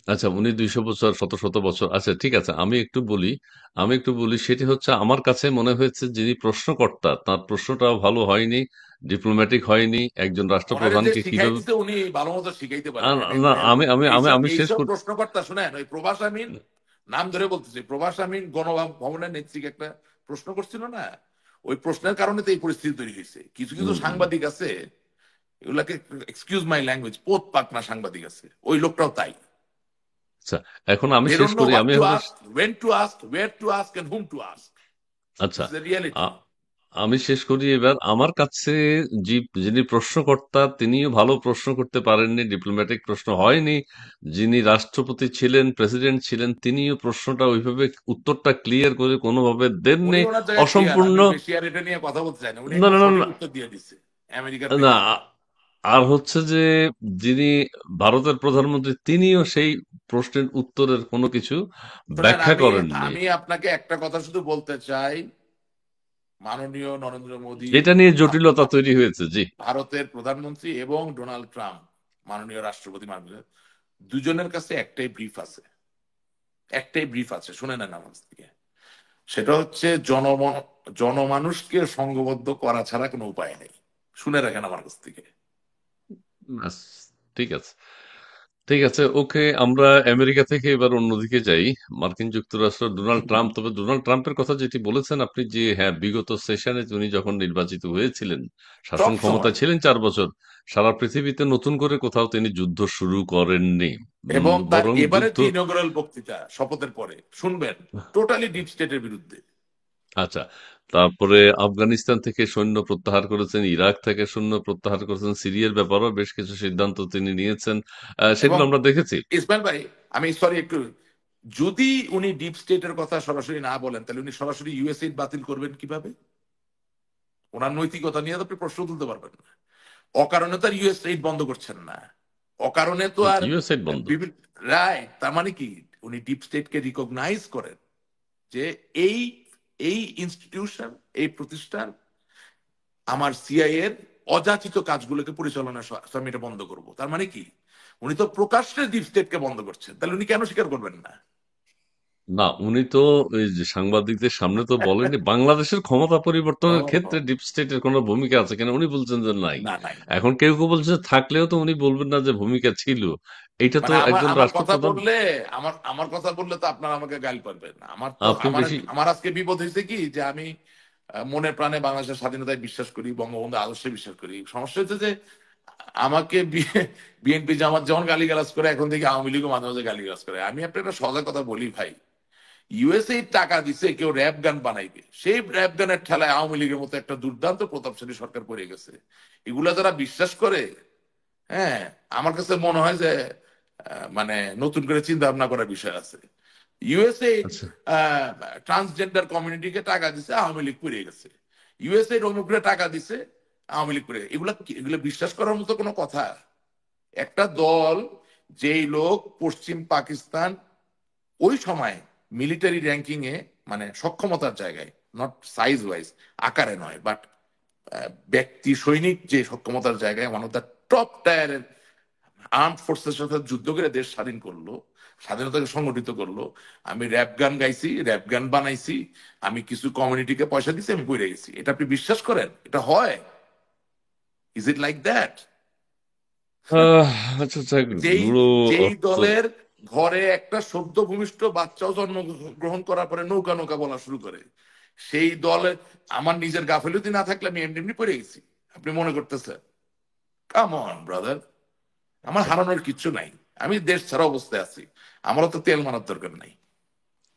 আচ্ছা, উনি 200 বছর, শত শত বছর, আচ্ছা ঠিক আছে, আমি একটু বলি সেটি হচ্ছে আমার কাছে মনে হয়েছে যিনি প্রশ্নকর্তা তার প্রশ্নটাও ভালো হয়নি, ডিপ্লোম্যাটিক হয়নি। একজন ওনারে যে রাষ্ট্রপ্রধানকে কিভাবে শিখাইতেছে উনি ভালো মতো শিখাইতে পারেন নাই। না, আমি আমি আমি এইসব আমি শেষ এইসব কর প্রশ্নকর্তা শুনেন, ওই প্রভাস আমিন, নাম ধরে বলতেছি, প্রভাস আমিন গণভবনের নেত্রীকে একটা প্রশ্ন করছিল না? ওই প্রশ্নের কারণে তো এই পরিস্থিতি তৈরি হয়েছে। কিছু কিছু উম, সাংবাদিক আছে, এগুলাকে, এক্সকিউজ মাই ল্যাঙ্গুয়েজ, পোত পাকনা সাংবাদিক আছে। ওই লোকটাও তাই। আচ্ছা, এখন আমি They শেষ don't know করি, what আমি to হলো, ask, when to ask, where to ask, and whom to ask. আচ্ছা, This is the reality. আ- আমি শেষ করি এবার। আমার কাছে যিনি প্রশ্নকর্তা তিনিও ভালো প্রশ্ন করতে পারেননি, ডিপ্লোম্যাটিক প্রশ্ন হয়নি। যিনি রাষ্ট্রপতি ছিলেন, প্রেসিডেন্ট ছিলেন, তিনিও প্রশ্নটা ওইভাবে উত্তরটা ক্লিয়ার করে কোনোভাবে উনি দেননি। ওনার জায়গায় ক্লিয়ার, অসম্পূর্ণ। আমি বেশি আর এটা নিয়ে কথা বলতে চাই না। উনি না একদম না না সঠিক না উত্তর দিয়ে দিচ্ছে, আমেরিকার না, প্রেসিডেন্ট। আর হচ্ছে যে যিনি ভারতের প্রধানমন্ত্রী তিনিও সেই প্রশ্নের উত্তরের কোনো কিছু শোনেন, ব্যাখ্যা আমি করেননি। আমি আপনাকে একটা কথা শুধু বলতে চাই, মাননীয় নরেন্দ্র মোদী, এটা নিয়ে জটিলতা তৈরি হয়েছে, জি। ভারতের প্রধানমন্ত্রী, এবং ডোনাল্ড ট্রাম্প মাননীয় রাষ্ট্রপতি, মাননীয়, দুজনের কাছে একটাই ব্রিফ আছে, একটাই ব্রিফ আছে, শুনে নেন আমার কাছ থেকে। সেটা হচ্ছে জনমানুষকে সংঘবদ্ধ করা ছাড়া কোনো উপায় নেই। শুনে রাখেন আমার কাছ থেকে। ব্যাস, ঠিক আছে। ঠিক আছে, ওকে। আমরা আমেরিকা থেকে এবার অন্যদিকে যাই। মার্কিন যুক্তরাষ্ট্র ডোনাল্ড ট্রাম্প, তবে ডোনাল্ড ট্রাম্পের কথা যেটি বলেছেন আপনি, যে হ্যাঁ, বিগত সেশনে উনি যখন নির্বাচিত হয়েছিলেন, সব শাসন সময়। ক্ষমতায় ছিলেন 4 বছর, সারা পৃথিবীতে নতুন করে কোথাও তিনি যুদ্ধ শুরু করেননি। এবং তার বরং এবারের যুদ্ধ, যে ইনঅগ্রাল বক্তৃতা শপথের পরে শুনবেন, টোটালি ডিপ স্টেটের বিরুদ্ধে। আচ্ছা, তারপরে আফগানিস্তান থেকে সৈন্য প্রত্যাহার করেছেন, ইরাক থেকে সৈন্য প্রত্যাহার করেছেন, সিরিয়ার ব্যাপারেও বেশ কিছু সিদ্ধান্ত তিনি নিয়েছেন। এবং সেগুলো আমরা দেখেছি। ইসমাইল ভাই, আমি সরি একটু, যদি উনি ডিপ স্টেটের কথা সরাসরি না বলেন তাহলে উনি সরাসরি ইউএসএইড বাতিল করবেন কিভাবে? ওনার নৈতিকতা নিয়ে তো আপনি প্রশ্ন তুলতে পারবেন না। অকারণে তো আর ইউএসএইড বন্ধ করছেন না, অকারণে তো আর ইউএসএইড বন্ধ। বিভিন্ন, রাইট, তার মানে কি উনি ডিপ স্টেটকে রিকগনাইজ করেন যে এই এই ইনস্টিটিউশন, এই প্রতিষ্ঠান আমার সিআইএ এর অযাচিত কাজগুলোকে পরিচালনা, আমি এটা বন্ধ করব। তার মানে কি উনি তো প্রকাশ্যে ডিপ স্টেটকে বন্ধ করছেন, তাহলে উনি কেন স্বীকার করবেন না? না, উনি তো ওই যে সাংবাদিকদের সামনে তো বলেনি বাংলাদেশের ক্ষমতা পরিবর্তনের ক্ষেত্রে ও, ডিপ স্টেটের কোনো ভূমিকা আছে কিনা। উনি বলছেন যে নাই। না নাই। এখন কেউ কেউ বলছে থাকলেও তো উনি বলবেন না যে ভূমিকা ছিল। এটা তো মানে আমার একজন আমার কথা রাষ্ট্রপ্রধান। বললে, আমার কথা বললে তো আপনারা আমাকে গাইল পারবেন। আমার তো আপনি আমার বেশি। আমার আজকে বিপদ হয়েছে কি যে আমি মনে প্রাণে বাংলাদেশের স্বাধীনতায় বিশ্বাস করি, বঙ্গবন্ধু আদর্শে বিশ্বাস করি। সমস্যা হচ্ছে যে আমাকে বিএনপি জামাত যেমন গালিগালাজ করে, এখন থেকে আওয়ামী লীগও মাঝে মাঝে গালিগালাজ করে। আমি আপনার একটা সজা কথা বলি ভাই, ইউএসএ টাকা দিছে কেউ র্যাব গান বানাইবে, সেই র্যাব গানের ঠেলায় আওয়ামী লীগের মতো একটা দুর্দান্ত প্রতাপশালী সরকার পড়ে গেছে। এগুলা যারা বিশ্বাস করে, হ্যাঁ, আমার কাছে মনে হয় যে মানে নতুন করে চিন্তা ভাবনা করার বিষয় আছে। ইউএসএ আচ্ছা। ট্রান্সজেন্ডার কমিউনিটিকে টাকা দিছে, আওয়ামী লীগ পুড়ে গেছে। ইউএসএ অমুকরে টাকা দিছে, আওয়ামী লীগ পুড়ে, এগুলা বিশ্বাস করার মতো কোনো কথা? একটা দল, যেই লোক পশ্চিম পাকিস্তান ওই সময় মিলিটারি র্যাঙ্কিং এ, মানে সক্ষমতার জায়গায়, নট সাইজ ওয়াইজ, আকারে নয়, বাট ব্যক্তি সৈনিক যে সক্ষমতার জায়গায় ওয়ান অফ দ্য টপ টায়ারের আর্ম ফোর্সের সাথে যুদ্ধ করে দেশ স্বাধীন করলো, স্বাধীনতাকে সংগঠিত করলো। আমি র্যাপ গান গাইছি, র্যাপ গান বানাইছি, আমি কিছু কমিউনিটিকে পয়সা দিছি, আমি পড়ে গেছি, এটা আপনি বিশ্বাস করেন? এটা হয়? Is it like that? Ah, আচ্ছা আচ্ছা। যেই গুঁড়ো যেই অর্থ। দলের ঘরে একটা সদ্য ভূমিষ্ঠ বাচ্চাও জন্মগ্রহণ করার পরে নৌকা নৌকা বলা শুরু করে, সেই দলে আমার নিজের গাফিলতি না থাকলে আমি এমনি এমনি পড়ে গেছি, আপনি মনে করতেছেন? কাম অন ব্রাদার, আমার হারানোর কিচ্ছু নাই, আমি দেশ ছাড়া অবস্থায় আছি, আমারও তো তেল মারার দরকার নাই।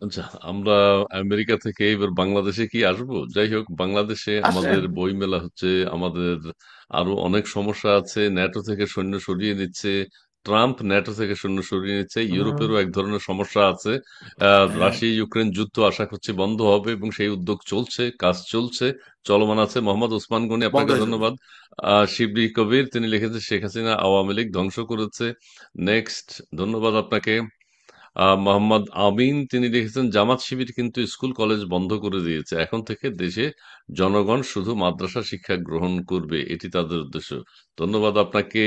আচ্ছা, আমরা আমেরিকা থেকে এবার বাংলাদেশে কি আসবো? যাই হোক, বাংলাদেশে আসেন। আমাদের বই মেলা হচ্ছে, আমাদের আরো অনেক সমস্যা আছে। ন্যাটো থেকে সৈন্য সরিয়ে নিচ্ছে ট্রাম্প, ন্যাটো থেকে সৈন্য সরিয়ে নিচ্ছে। ইউরোপেরও এক ধরনের সমস্যা আছে। হ্যাঁ, রাশিয়া ইউক্রেন যুদ্ধ আশা করছি বন্ধ হবে, এবং সেই উদ্যোগ চলছে, কাজ চলছে, চলমান আছে। মোহাম্মদ ওসমান গনি, বন্ধ আপনাকে হয়ে যাবে। ধন্যবাদ। শিবলি কবির, তিনি লিখেছেন শেখ হাসিনা আওয়ামী লীগ ধ্বংস করেছে। নেক্সট, ধন্যবাদ আপনাকে। মোহাম্মদ আমিন, তিনি লিখেছেন জামাত শিবির কিন্তু স্কুল কলেজ বন্ধ করে দিয়েছে, এখন থেকে দেশে জনগণ শুধু মাদ্রাসা শিক্ষা গ্রহণ করবে, এটি তাদের উদ্দেশ্য। ধন্যবাদ আপনাকে।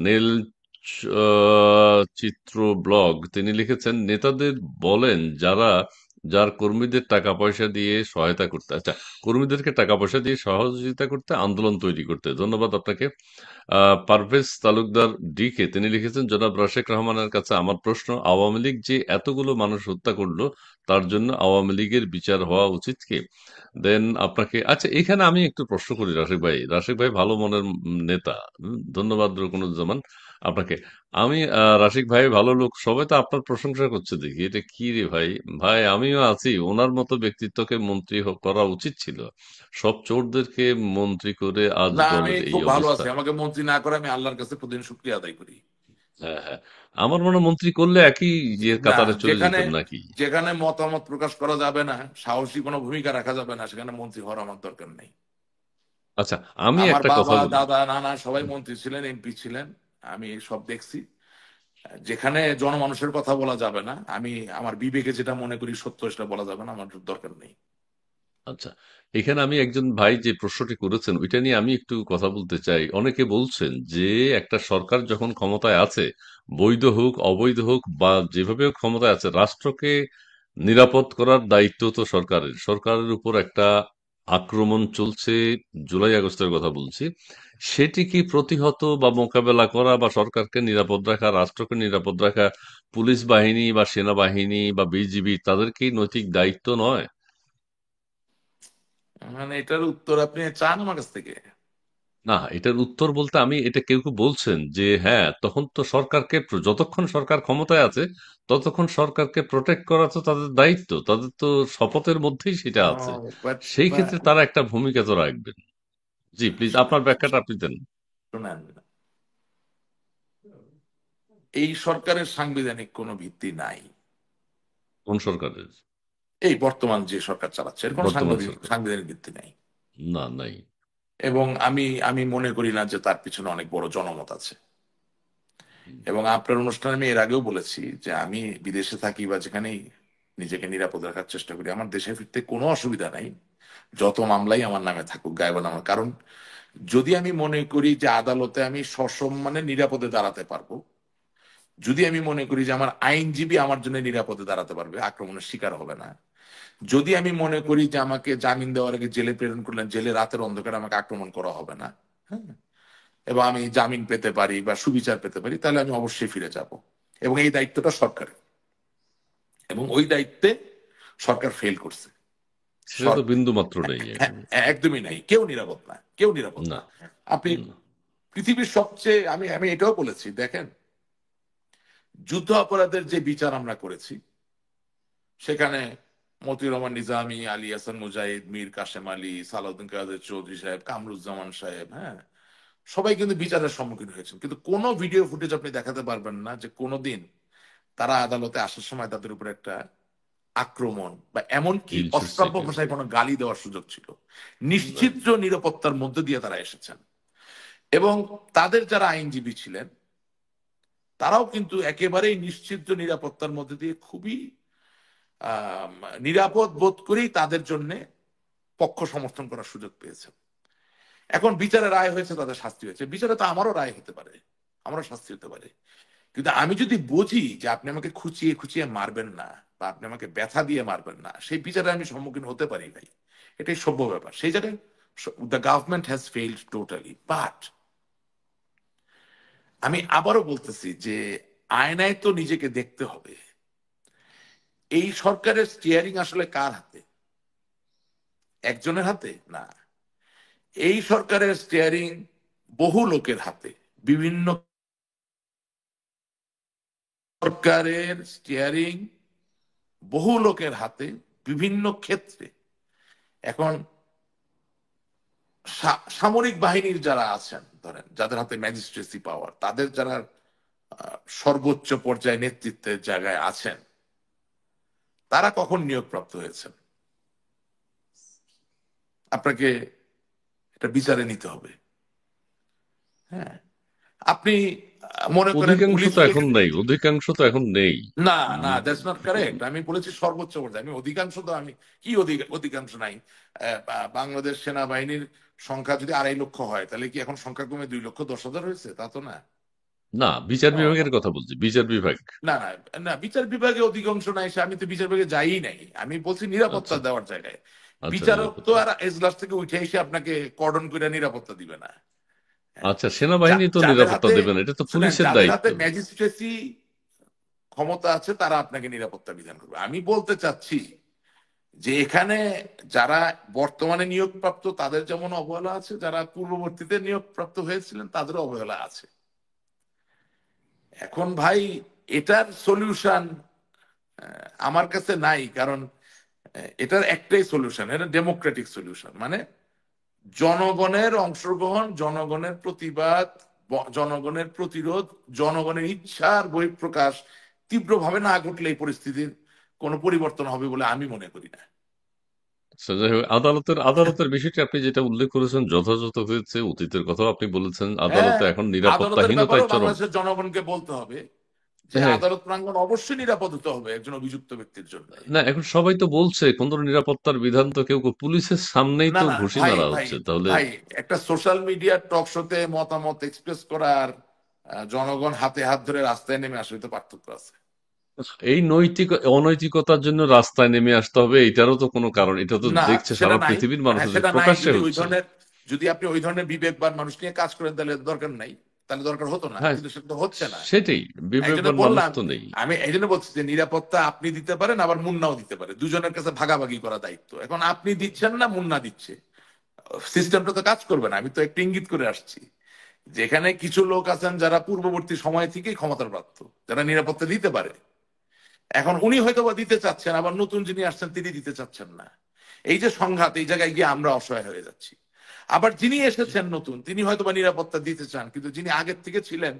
নীল চিত্র ব্লগ, তিনি লিখেছেন নেতাদের বলেন যার কর্মীদের টাকা পয়সা দিয়ে সহায়তা করতে, আচ্ছা, কর্মীদেরকে টাকা পয়সা দিয়ে সহযোগিতা করতে, আন্দোলন তৈরি করতে। ধন্যবাদ আপনাকে। পারভেজ তালুকদার ডিকে, তিনি লিখেছেন জনাব রাশেক রহমানের কাছে আমার প্রশ্ন, আওয়ামী লীগ যে এতগুলো মানুষ হত্যা করলো, তার জন্য আওয়ামী লীগের বিচার হওয়া উচিত কি? দেন আপনাকে, আচ্ছা, এখানে আমি একটু প্রশ্ন করি রাশেক ভাই। রাশেক ভাই ভালো মনের নেতা। ধন্যবাদ রকুনুজ্জামান আপনাকে। আমি রাশিক ভাই ভালো লোক, সবাই তো আপনার প্রশংসা করছে দেখি, এটা কি রে ভাই? ভাই, আমিও আছি, ওনার মতো ব্যক্তিত্বকে মন্ত্রী করা উচিত ছিল। সব চোরদেরকে মন্ত্রী করে আজ না, আমি দলের এই খুব ভালো অবস্থা। আছি, আমাকে মন্ত্রী না করে আমি আল্লাহর কাছে প্রতিদিন শুকরিয়া আদায় করি। হ্যাঁ হ্যাঁ, আমার মনে হয় মন্ত্রী করলে একই ইয়ের না, কাতারে চলে যেখানে যেতেন নাকি? যেখানে মতামত প্রকাশ করা যাবে না, সাহসী কোনো ভূমিকা রাখা যাবে না, সেখানে মন্ত্রী হওয়ার আমার দরকার নেই। আচ্ছা, আমি আমার একটা কথা বাবা, বলি। দাদা, নানা সবাই মন্ত্রী ছিলেন, এমপি ছিলেন, আমি সব দেখছি। যেখানে জনমানুষের কথা বলা যাবে না, আমি আমার বিবেকে যেটা মনে করি সত্য সেটা বলা যাবে না, আমার দরকার নেই। আচ্ছা, এখানে আমি একজন ভাই যে প্রশ্নটি করেছেন ওইটা নিয়ে আমি একটু কথা বলতে চাই। অনেকে বলছেন যে একটা সরকার যখন ক্ষমতায় আছে, বৈধ হোক অবৈধ হোক বা যেভাবে হোক ক্ষমতায় আছে, রাষ্ট্রকে নিরাপদ করার দায়িত্ব তো সরকারের। সরকারের উপর একটা আক্রমণ চলছে, জুলাই আগস্টের কথা বলছি, সেটি কি প্রতিহত বা মোকাবেলা করা বা সরকারকে নিরাপদ রাখা, রাষ্ট্রকে নিরাপদ রাখা পুলিশ বাহিনী বা সেনাবাহিনী বা বিজিবি তাদের কি নৈতিক দায়িত্ব নয়? মানে এটার উত্তর আপনি চান আমার কাছ থেকে? না, এটার উত্তর বলতে আমি এটা কেউ কেউ বলছেন যে হ্যাঁ, তখন তো সরকারকে যতক্ষণ সরকার ক্ষমতায় আছে ততক্ষণ সরকারকে প্রোটেক্ট করা তো তাদের দায়িত্ব, তাদের তো শপথের মধ্যেই সেটা আছে। বাট সেই ক্ষেত্রে তারা একটা ভূমিকা তো রাখবেন। জি প্লিজ শোনেন আপনার ব্যাখ্যাটা আপনি দেন। শোনেন, এই সরকারের সাংবিধানিক কোনো ভিত্তি নাই। কোন সরকারের? এই বর্তমান যে সরকার চালাচ্ছে এর কোনো বর্তমান সাংবিধানিক সরকার? সাংবিধানিক ভিত্তি নাই। না, নাই। এবং আমি আমি মনে করি না যে তার পিছনে অনেক বড় জনমত আছে। এবং আপনার অনুষ্ঠানে আমি এর আগেও বলেছি যে আমি বিদেশে থাকি বা যেখানেই নিজেকে নিরাপদ রাখার চেষ্টা করি, আমার দেশে ফিরতে কোনো অসুবিধা নাই, যত মামলাই আমার নামে থাকুক, গায়েবান আমার। কারণ যদি আমি মনে করি যে আদালতে আমি সসম্মানে নিরাপদে দাঁড়াতে পারবো, যদি আমি মনে করি যে আমার আইনজীবী আমার জন্য নিরাপদে দাঁড়াতে পারবে, আক্রমণের শিকার হবে না, যদি আমি মনে করি যে আমাকে জামিন দেওয়ার আগে জেলে প্রেরণ করলেন, জেলে রাতের অন্ধকারে আমাকে আক্রমণ করা হবে না, হ্যাঁ, এবং আমি জামিন পেতে পারি বা সুবিচার পেতে পারি, তাহলে আমি অবশ্যই ফিরে যাব। এবং এই দায়িত্বটা সরকারের, এবং ওই দায়িত্বে সরকার ফেল করছে। সেটা তো সর- বিন্দু মাত্র নেই হ্যাঁ, এখানে। একদমই নাই, কেউ নিরাপদ না, কেউ নিরাপদ না। না। আপনি হুম। পৃথিবীর সবচেয়ে, আমি আমি এটাও বলেছি, দেখেন, যুদ্ধ অপরাধের যে বিচার আমরা করেছি সেখানে মতিউর রহমান নিজামী, আলী হাসান মুজাহিদ, মীর কাসেম আলী, সালাউদ্দিন কাদের চৌধুরী সাহেব, কামরুজ্জামান সাহেব, হ্যাঁ, সবাই কিন্তু বিচারের সম্মুখীন হয়েছেন, কিন্তু কোনো ভিডিও ফুটেজ আপনি দেখাতে পারবেন না যে কোনোদিন তারা আদালতে আসার সময় তাদের উপর একটা আক্রমণ বা এমনকি ঢিল ছুটছে অশ্রাব্য কেউ? ভাষায় কোনো গালি দেওয়ার সুযোগ ছিল। নিশ্চিদ্র নিরাপত্তার মধ্যে দিয়ে তারা এসেছেন। এবং তাদের যারা আইনজীবী ছিলেন তারাও কিন্তু একেবারেই নিশ্চিদ্র নিরাপত্তার মধ্যে দিয়ে খুবই আহ নিরাপদ বোধ করেই তাদের জন্য পক্ষ সমর্থন করার সুযোগ পেয়েছেন। এখন বিচারে রায় হয়েছে, তাদের শাস্তি হয়েছে, বিচারে তো আমারও রায় হতে পারে, আমারও শাস্তি হতে পারে। কিন্তু আমি যদি বুঝি যে আপনি আমাকে খুঁচিয়ে খুঁচিয়ে মারবেন না বা আপনি আমাকে ব্যথা দিয়ে মারবেন না, সেই বিচারে আমি সম্মুখীন হতে পারি ভাই, এটাই সভ্য ব্যাপার। সেই জায়গায় the government has failed totally. But আমি আবারও বলতেছি যে আয়নায় তো নিজেকে দেখতে হবে। এই সরকারের স্টিয়ারিং আসলে কার হাতে? একজনের হাতে না, এই সরকারের স্টিয়ারিং বহু লোকের হাতে, বিভিন্ন সরকারের স্টিয়ারিং বহু লোকের হাতে, বিভিন্ন ক্ষেত্রে। এখন সামরিক বাহিনীর যারা আছেন, ধরেন যাদের হাতে ম্যাজিস্ট্রেসি পাওয়ার, তাদের যারা সর্বোচ্চ পর্যায়ে নেতৃত্বের জায়গায় আছেন, তারা কখন নিয়োগপ্রাপ্ত হয়েছেন আপনাকে এটা বিচারে নিতে হবে। হ্যাঁ, আপনি মনে করেন অধিকাংশ তো পুলিশকে, এখন নেই, অধিকাংশ তো এখন নেই। না না, দ্যাটস নট কারেক্ট। আমি বলেছি সর্বোচ্চ পর্যায়ে, আমি অধিকাংশ তো আমি কি অধিকাংশ নাই। বাংলাদেশ সেনাবাহিনীর সংখ্যা যদি 2.5 লক্ষ হয়, তাহলে কি এখন সংখ্যা কমে 2,10,000 হয়েছে? তা তো না। না, বিচার ও, বিভাগের কথা বলছি, বিচার বিভাগ। না না না, বিচার বিভাগে অধিকাংশ নাই, সে আমি তো বিচার বিভাগে যাই নাই, আমি বলছি নিরাপত্তা আচ্ছা, দেওয়ার জায়গায়। আচ্ছা, বিচারক তো নিরাপত্তা। আর এজলাস থেকে উঠে এসে আপনাকে কর্ডন করে নিরাপত্তা দিবে না। হ্যাঁ, আচ্ছা, সেনাবাহিনী তো যাদের নিরাপত্তা হাতে, দেবেন, এটা তো শুনেন, পুলিশের যাদের দায়িত্ব। হাতে ম্যাজিস্ট্রেসি ক্ষমতা আছে তারা আপনাকে নিরাপত্তা বিধান করবে। আমি বলতে চাচ্ছি যে এখানে যারা বর্তমানে নিয়োগপ্রাপ্ত তাদের যেমন অবহেলা আছে, যারা পূর্ববর্তীতে নিয়োগপ্রাপ্ত হয়েছিলেন তাদেরও অবহেলা আছে। এখন ভাই এটার সলিউশন আমার কাছে নাই, কারণ এটার একটাই সলিউশন, এটা ডেমোক্রেটিক সলিউশন। মানে জনগণের অংশগ্রহণ, জনগণের প্রতিবাদ, জনগণের প্রতিরোধ, জনগণের ইচ্ছার বহিঃপ্রকাশ তীব্রভাবে না ঘটলে এই পরিস্থিতির কোনো পরিবর্তন হবে বলে আমি মনে করি না। আচ্ছা, যাই হোক, আদালতের বিষয়টি আপনি যেটা উল্লেখ করেছেন যথাযথ হয়েছে, অতীতের কথাও আপনি বলেছেন, হ্যাঁ, আদালতে এখন আদালতের নিরাপত্তাহীনতায় ব্যাপারেও চরম। বাংলাদেশের জনগণকে বলতে হবে যে হ্যাঁ। আদালত প্রাঙ্গণ অবশ্যই নিরাপদ হতে হবে একজন অভিযুক্ত ব্যক্তির জন্য। না, এখন সবাই তো বলছে কোন নিরাপত্তার বিধান তো কেউ কেউ, পুলিশের সামনেই না তো না ঘুষি ভাই, মারা ভাই, হচ্ছে তাহলে। ভাই, একটা সোশ্যাল মিডিয়ার টক শোতে মতামত এক্সপ্রেস করার জনগণ হাতে হাত ধরে রাস্তায় নেমে আসলে তো পার্থক্য আছে। এই অনৈতিকতার জন্য রাস্তায় নেমে আসতে হবে, এটারও তো কোনো কারণ, এটা তো না, দেখছে সেটা সারা নাই। পৃথিবীর হ্যাঁ, মানুষ, যে সেটা নাই। প্রকাশ্যে হচ্ছে। যদি আপনি ওই ধরনের বিবেকবান মানুষ নিয়ে কাজ করেন তাহলে দরকার নাই, তাহলে দরকার হতো না, হ্যাঁ, কিন্তু সেটা তো হচ্ছে না। সেটাই, এই জন্য বিবেকবান মানুষ বললাম, তো নেই। আমি এই জন্য বলছি যে নিরাপত্তা আপনি দিতে পারেন, আবার মুন্নাও দিতে পারে, দুজনের কাছে ভাগাভাগি করা দায়িত্ব। এখন আপনি দিচ্ছেন না, মুন্না দিচ্ছে, সিস্টেমটা তো কাজ করবে না। আমি তো একটু ইঙ্গিত করে আসছি, যেখানে কিছু লোক আছেন যারা পূর্ববর্তী সময় থেকেই ক্ষমতার প্রাপ্ত, যারা নিরাপত্তা দিতে পারে। এখন উনি হয়তো বা দিতে চাচ্ছেন, আবার নতুন যিনি আসছেন তিনি দিতে চাচ্ছেন না। এই যে সংঘাত, এই জায়গায় গিয়ে আমরা অসহায় হয়ে যাচ্ছি। আবার যিনি এসেছেন নতুন, তিনি হয়তো বা নিরাপত্তা দিতে চান, কিন্তু যিনি আগের থেকে ছিলেন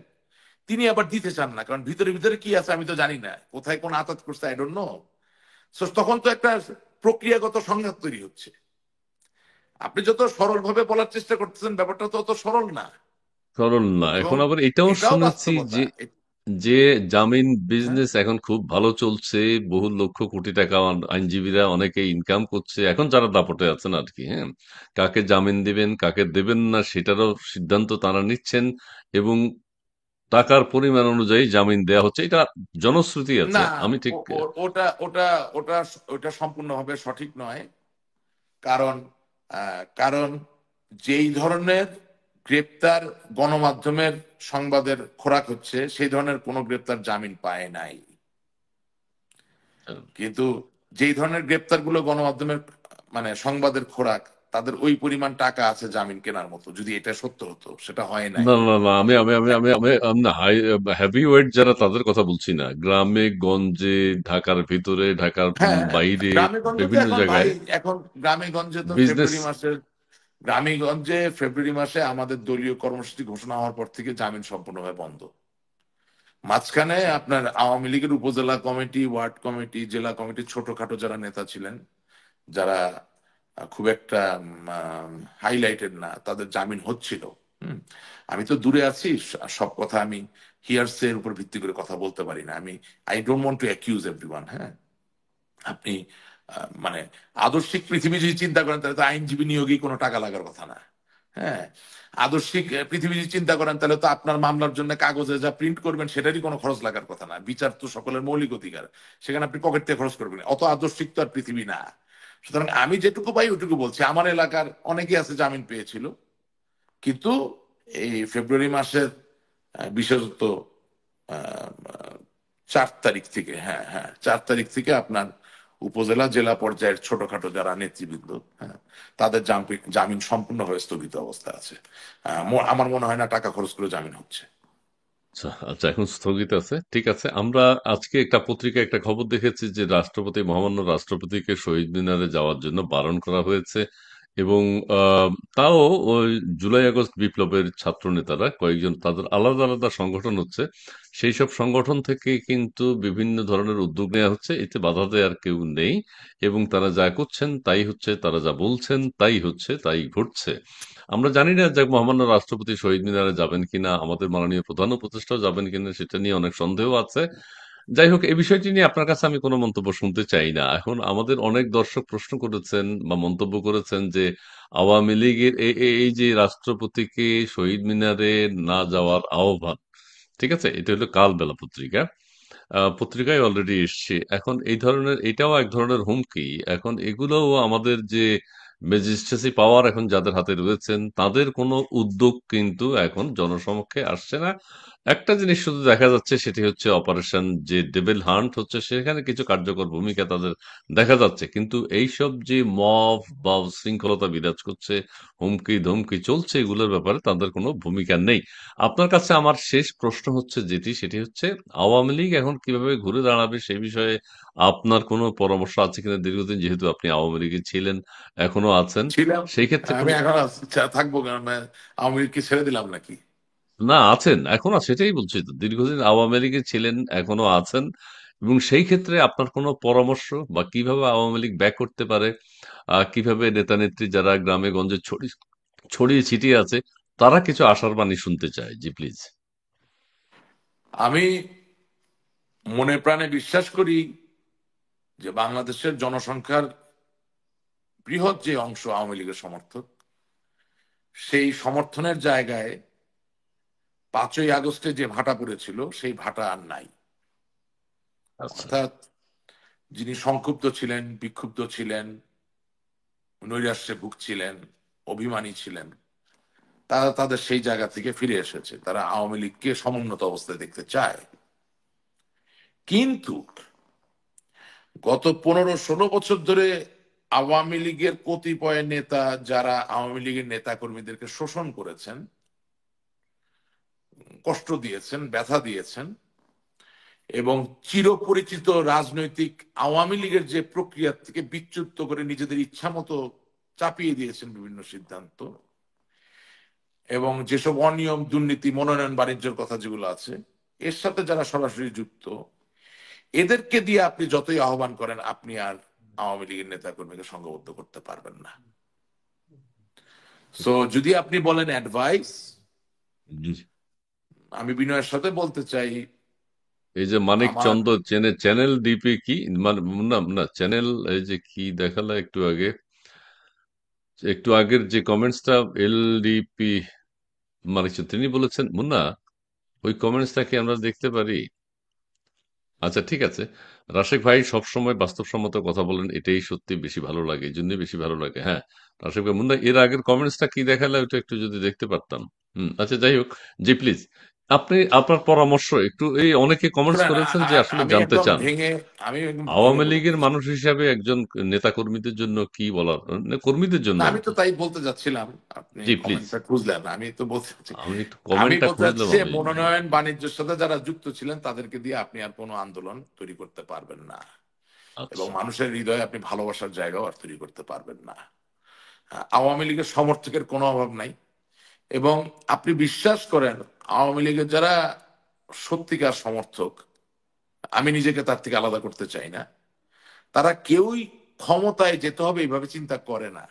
তিনি আবার দিতে চান না, কারণ ভিতরে ভিতরে কি আছে আমি তো জানি না, কোথায় কোন আঘাত করছে আই ডোন্ট নো। তখন তো একটা প্রক্রিয়াগত সংঘাত তৈরি হচ্ছে। আপনি যত সরল ভাবে বলার চেষ্টা করতেছেন, ব্যাপারটা তো অত সরল না। সরল না। এবং এখন আবার এটাও এটাও শুনেছি বাস্তবতা। যে যে জামিন হ্যাঁ, বিজনেস এখন খুব ভালো চলছে, বহু লক্ষ কোটি টাকা আইনজীবীরা অনেকে ইনকাম করছে, এখন যারা দাপটে আছেন আর কি। হ্যাঁ, কাকে জামিন দিবেন কাকে দেবেন না সেটারও সিদ্ধান্ত তারা নিচ্ছেন, এবং টাকার পরিমাণ অনুযায়ী জামিন দেয়া হচ্ছে, এটা জনশ্রুতি না, আছে। আমি ঠিক ওটা ওটা ওটা ওটা সম্পূর্ণভাবে সঠিক নয়। কারণ কারণ যেই ধরনের গ্রেপ্তার গণমাধ্যমের সংবাদের খোরাক হচ্ছে, সেই ধরনের কোনো গ্রেপ্তার জামিন পায় নাই। কিন্তু যেই ধরনের গ্রেপ্তার গুলো গণমাধ্যমের মানে সংবাদের খোরাক, তাদের ওই পরিমাণ টাকা আছে জামিন কেনার মতো, যদি এটা সত্য হতো। সেটা হয় নাই। না না না, আমি আমি আমি আমি আমি আমি না, হাই হেভি ওয়েট যারা তাদের কথা বলছি না, গ্রামে গঞ্জে, ঢাকার ভিতরে, ঢাকার হ্যাঁ, বাইরে, গ্রামে গঞ্জে তো বিভিন্ন এখন ভাই, জায়গায় এখন গ্রামে গঞ্জে তো বিজনেস। ফেব্রুয়ারি মাসের, গ্রামীগঞ্জে ফেব্রুয়ারি মাসে আমাদের দলীয় কর্মসূচি ঘোষণা হওয়ার পর থেকে জামিন সম্পূর্ণভাবে বন্ধ। মাঝখানে আপনার আওয়ামী লীগের উপজেলা কমিটি, ওয়ার্ড কমিটি, জেলা কমিটি, ছোটখাটো যারা নেতা ছিলেন, যারা খুব একটা হাইলাইটেড না, তাদের জামিন হচ্ছিল। হুম। আমি তো দূরে আছি, সব কথা আমি হিয়ার্স এর উপর ভিত্তি করে কথা বলতে পারি না। আমি I don't want to accuse everyone. হ্যাঁ, আপনি মানে আদর্শিক পৃথিবী যদি চিন্তা করেন, তাহলে তো আইনজীবী নিয়োগেই কোনো টাকা লাগার কথা না। হ্যাঁ, আদর্শিক পৃথিবী যদি চিন্তা করেন, তাহলে তো আপনার মামলার জন্য কাগজে যা প্রিন্ট করবেন সেটারই কোনো খরচ লাগার কথা না। বিচার তো সকলের মৌলিক অধিকার, সেখানে আপনি পকেট থেকে খরচ করবেন। অত আদর্শিক তো আর পৃথিবী না। সুতরাং আমি যেটুকু পাই ওটুকু বলছি। আমার এলাকার অনেকে আছে জামিন পেয়েছিল, কিন্তু এই ফেব্রুয়ারি মাসের বিশেষত 4 তারিখ থেকে, হ্যাঁ হ্যাঁ, 4 তারিখ থেকে আপনার উপজেলা জেলা পর্যায়ের ছোটখাটো যারা নেতৃবৃন্দ, হ্যাঁ, তাদের জামিন সম্পূর্ণভাবে স্থগিত অবস্থা আছে। আমার মনে হয় না টাকা খরচ করে জামিন হচ্ছে। আচ্ছা আচ্ছা, এখন স্থগিত আছে, ঠিক আছে। আমরা আজকে একটা পত্রিকায় একটা খবর দেখেছি যে রাষ্ট্রপতি, মহামান্য রাষ্ট্রপতিকে শহীদ মিনারে যাওয়ার জন্য বারণ করা হয়েছে, এবং আহ, তাও ওই জুলাই আগস্ট বিপ্লবের ছাত্র নেতারা কয়েকজন, তাদের আলাদা আলাদা সংগঠন হচ্ছে, সেই সব সংগঠন থেকে কিন্তু বিভিন্ন ধরনের উদ্যোগ নেওয়া হচ্ছে, এতে বাধা দেওয়ার কেউ নেই, এবং তারা যা করছেন তাই হচ্ছে, তারা যা বলছেন তাই হচ্ছে, তাই ঘটছে। আমরা জানি না যে মহামান্য রাষ্ট্রপতি শহীদ মিনারে যাবেন কিনা, আমাদের মাননীয় প্রধান উপদেষ্টাও যাবেন কিনা, সেটা নিয়ে অনেক সন্দেহ আছে। যাই হোক, এই বিষয়টি নিয়ে আপনার কাছে আমি কোনো মন্তব্য শুনতে চাই না। এখন আমাদের অনেক দর্শক প্রশ্ন করেছেন বা মন্তব্য করেছেন যে আওয়ামী লীগের এই যে রাষ্ট্রপতিকে শহীদ মিনারে না যাওয়ার আহ্বান, ঠিক আছে, এটা হলো কালবেলা পত্রিকা, পত্রিকায় অলরেডি এসছে। এখন এই ধরনের, এটাও এক ধরনের হুমকি। এখন এগুলোও আমাদের যে ম্যাজিস্ট্রেসি পাওয়ার এখন যাদের হাতে রয়েছেন, তাদের কোনো উদ্যোগ কিন্তু এখন জনসমক্ষে আসছে না। একটা জিনিস শুধু দেখা যাচ্ছে, সেটি হচ্ছে অপারেশন যে ডেভিল হান্ট হচ্ছে, সেখানে কিছু কার্যকর ভূমিকা তাদের দেখা যাচ্ছে, কিন্তু এইসব যে মব বা শৃঙ্খলতা বিরাজ করছে, হুমকি ধমকি চলছে, এগুলোর ব্যাপারে তাদের কোনো ভূমিকা নেই। আপনার কাছে আমার শেষ প্রশ্ন হচ্ছে যেটি, সেটি হচ্ছে আওয়ামী লীগ এখন কিভাবে ঘুরে দাঁড়াবে সেই বিষয়ে আপনার কোনো পরামর্শ আছে কিনা? দীর্ঘদিন যেহেতু আপনি আওয়ামী লীগে ছিলেন, এখনো আছেন, ছিলাম, সেই ক্ষেত্রে আমি কোনো, এখন থাকবো, কারণ আওয়ামী লীগকে ছেড়ে দিলাম নাকি? না আছেন এখনো, সেটাই বলছি তো, দীর্ঘদিন আওয়ামী লীগে ছিলেন, এখনো আছেন, এবং সেই ক্ষেত্রে আপনার কোনো পরামর্শ বা কিভাবে আওয়ামী লীগ ব্যাক করতে পারে, কিভাবে নেতা নেত্রী যারা গ্রামে গঞ্জে ছড়িয়ে ছড়িয়ে ছিটিয়ে আছে, তারা কিছু আশার বাণী শুনতে চায়, জি প্লিজ। আমি মনে প্রাণে বিশ্বাস করি যে বাংলাদেশের জনসংখ্যার বৃহৎ যে অংশ আওয়ামী লীগের সমর্থক, সেই সমর্থনের জায়গায় 5ই আগস্টে যে ভাটা পড়েছিল সেই ভাটা আর নাই। আচ্ছা। অর্থাৎ যিনি সংক্ষুব্ধ ছিলেন, বিক্ষুব্ধ ছিলেন, নৈরাশ্যে ভুগছিলেন, অভিমানী ছিলেন, তারা তাদের সেই জায়গা থেকে ফিরে এসেছে। তারা আওয়ামী লীগকে সমুন্নত অবস্থায় দেখতে চায়। কিন্তু গত 15-16 বছর ধরে আওয়ামী লীগের কতিপয় নেতা, যারা আওয়ামী লীগের নেতা কর্মীদেরকে শোষণ করেছেন, কষ্ট দিয়েছেন, ব্যথা দিয়েছেন, এবং চিরপরিচিত রাজনৈতিক আওয়ামী লীগের যে প্রক্রিয়া থেকে বিচ্যুত করে নিজেদের ইচ্ছা মতো চাপিয়ে দিয়েছেন বিভিন্ন সিদ্ধান্ত, এবং যেসব অনিয়ম, দুর্নীতি, মনোনয়ন বাণিজ্যের কথা যেগুলো আছে, এর সাথে যারা সরাসরি যুক্ত, এদেরকে দিয়ে আপনি যতই আহ্বান করেন, আপনি আর আওয়ামী লীগের নেতা কর্মীকে সংঘবদ্ধ করতে পারবেন না। সো যদি আপনি বলেন অ্যাডভাইস, জি। আমি বিনয়ের সাথে বলতে চাই, এই যে মানিক আমার চন্দ চ্যানেল ডিপি কি মানে না না চ্যানেল, এই যে কি দেখালো একটু আগের যে কমেন্টসটা এলডিপি মানিক চন্দ তিনি বলেছেন, মুন্না ওই কমেন্টসটা কি আমরা দেখতে পারি? আচ্ছা ঠিক আছে। রাশেক ভাই সবসময় বাস্তবসম্মত কথা বলেন, এটাই সত্যি বেশি ভালো লাগে, এই জন্যই বেশি ভালো লাগে। হ্যাঁ, রাশেক ভাই, মুন্না এর আগের কমেন্টসটা কি দেখালে ওটা একটু যদি দেখতে পারতাম। আচ্ছা যাই হোক, জি প্লিজ আপনি আপনার পরামর্শ একটু, এই অনেকে কমেন্টস শোনেন, করেছেন যে আসলে আমি জানতে একদম চান ভেঙে আমি একদম ভেঙে আওয়ামী বলে লীগের দিচ্ছি। মানুষ হিসাবে একজন নেতা কর্মীদের জন্য কি বলার, কর্মীদের জন্য না, আর আমি তো কি। তাই বলতে যাচ্ছিলাম। আপনি জি প্লিজ, কমেন্টটা খুঁজলেন, আমি তো বলতে চাচ্ছি, আমি একটু আমি কমেন্টটা বলতে চাচ্ছি খুঁজলাম যে আমি। মনোনয়ন বাণিজ্যের সাথে যারা যুক্ত ছিলেন, তাদেরকে দিয়ে আপনি আর কোনো আন্দোলন তৈরি করতে পারবেন না, এবং আচ্ছা মানুষের হৃদয়ে আপনি ভালোবাসার জায়গাও আর তৈরি করতে পারবেন না। আওয়ামী লীগের সমর্থকের কোনো অভাব নাই, এবং আপনি বিশ্বাস করেন, আওয়ামী লীগের যারা সত্যিকার সমর্থক, আমি নিজেকে তার থেকে আলাদা করতে চাই না, তারা কেউই ক্ষমতায় যেতে হবে এইভাবে চিন্তা করে না।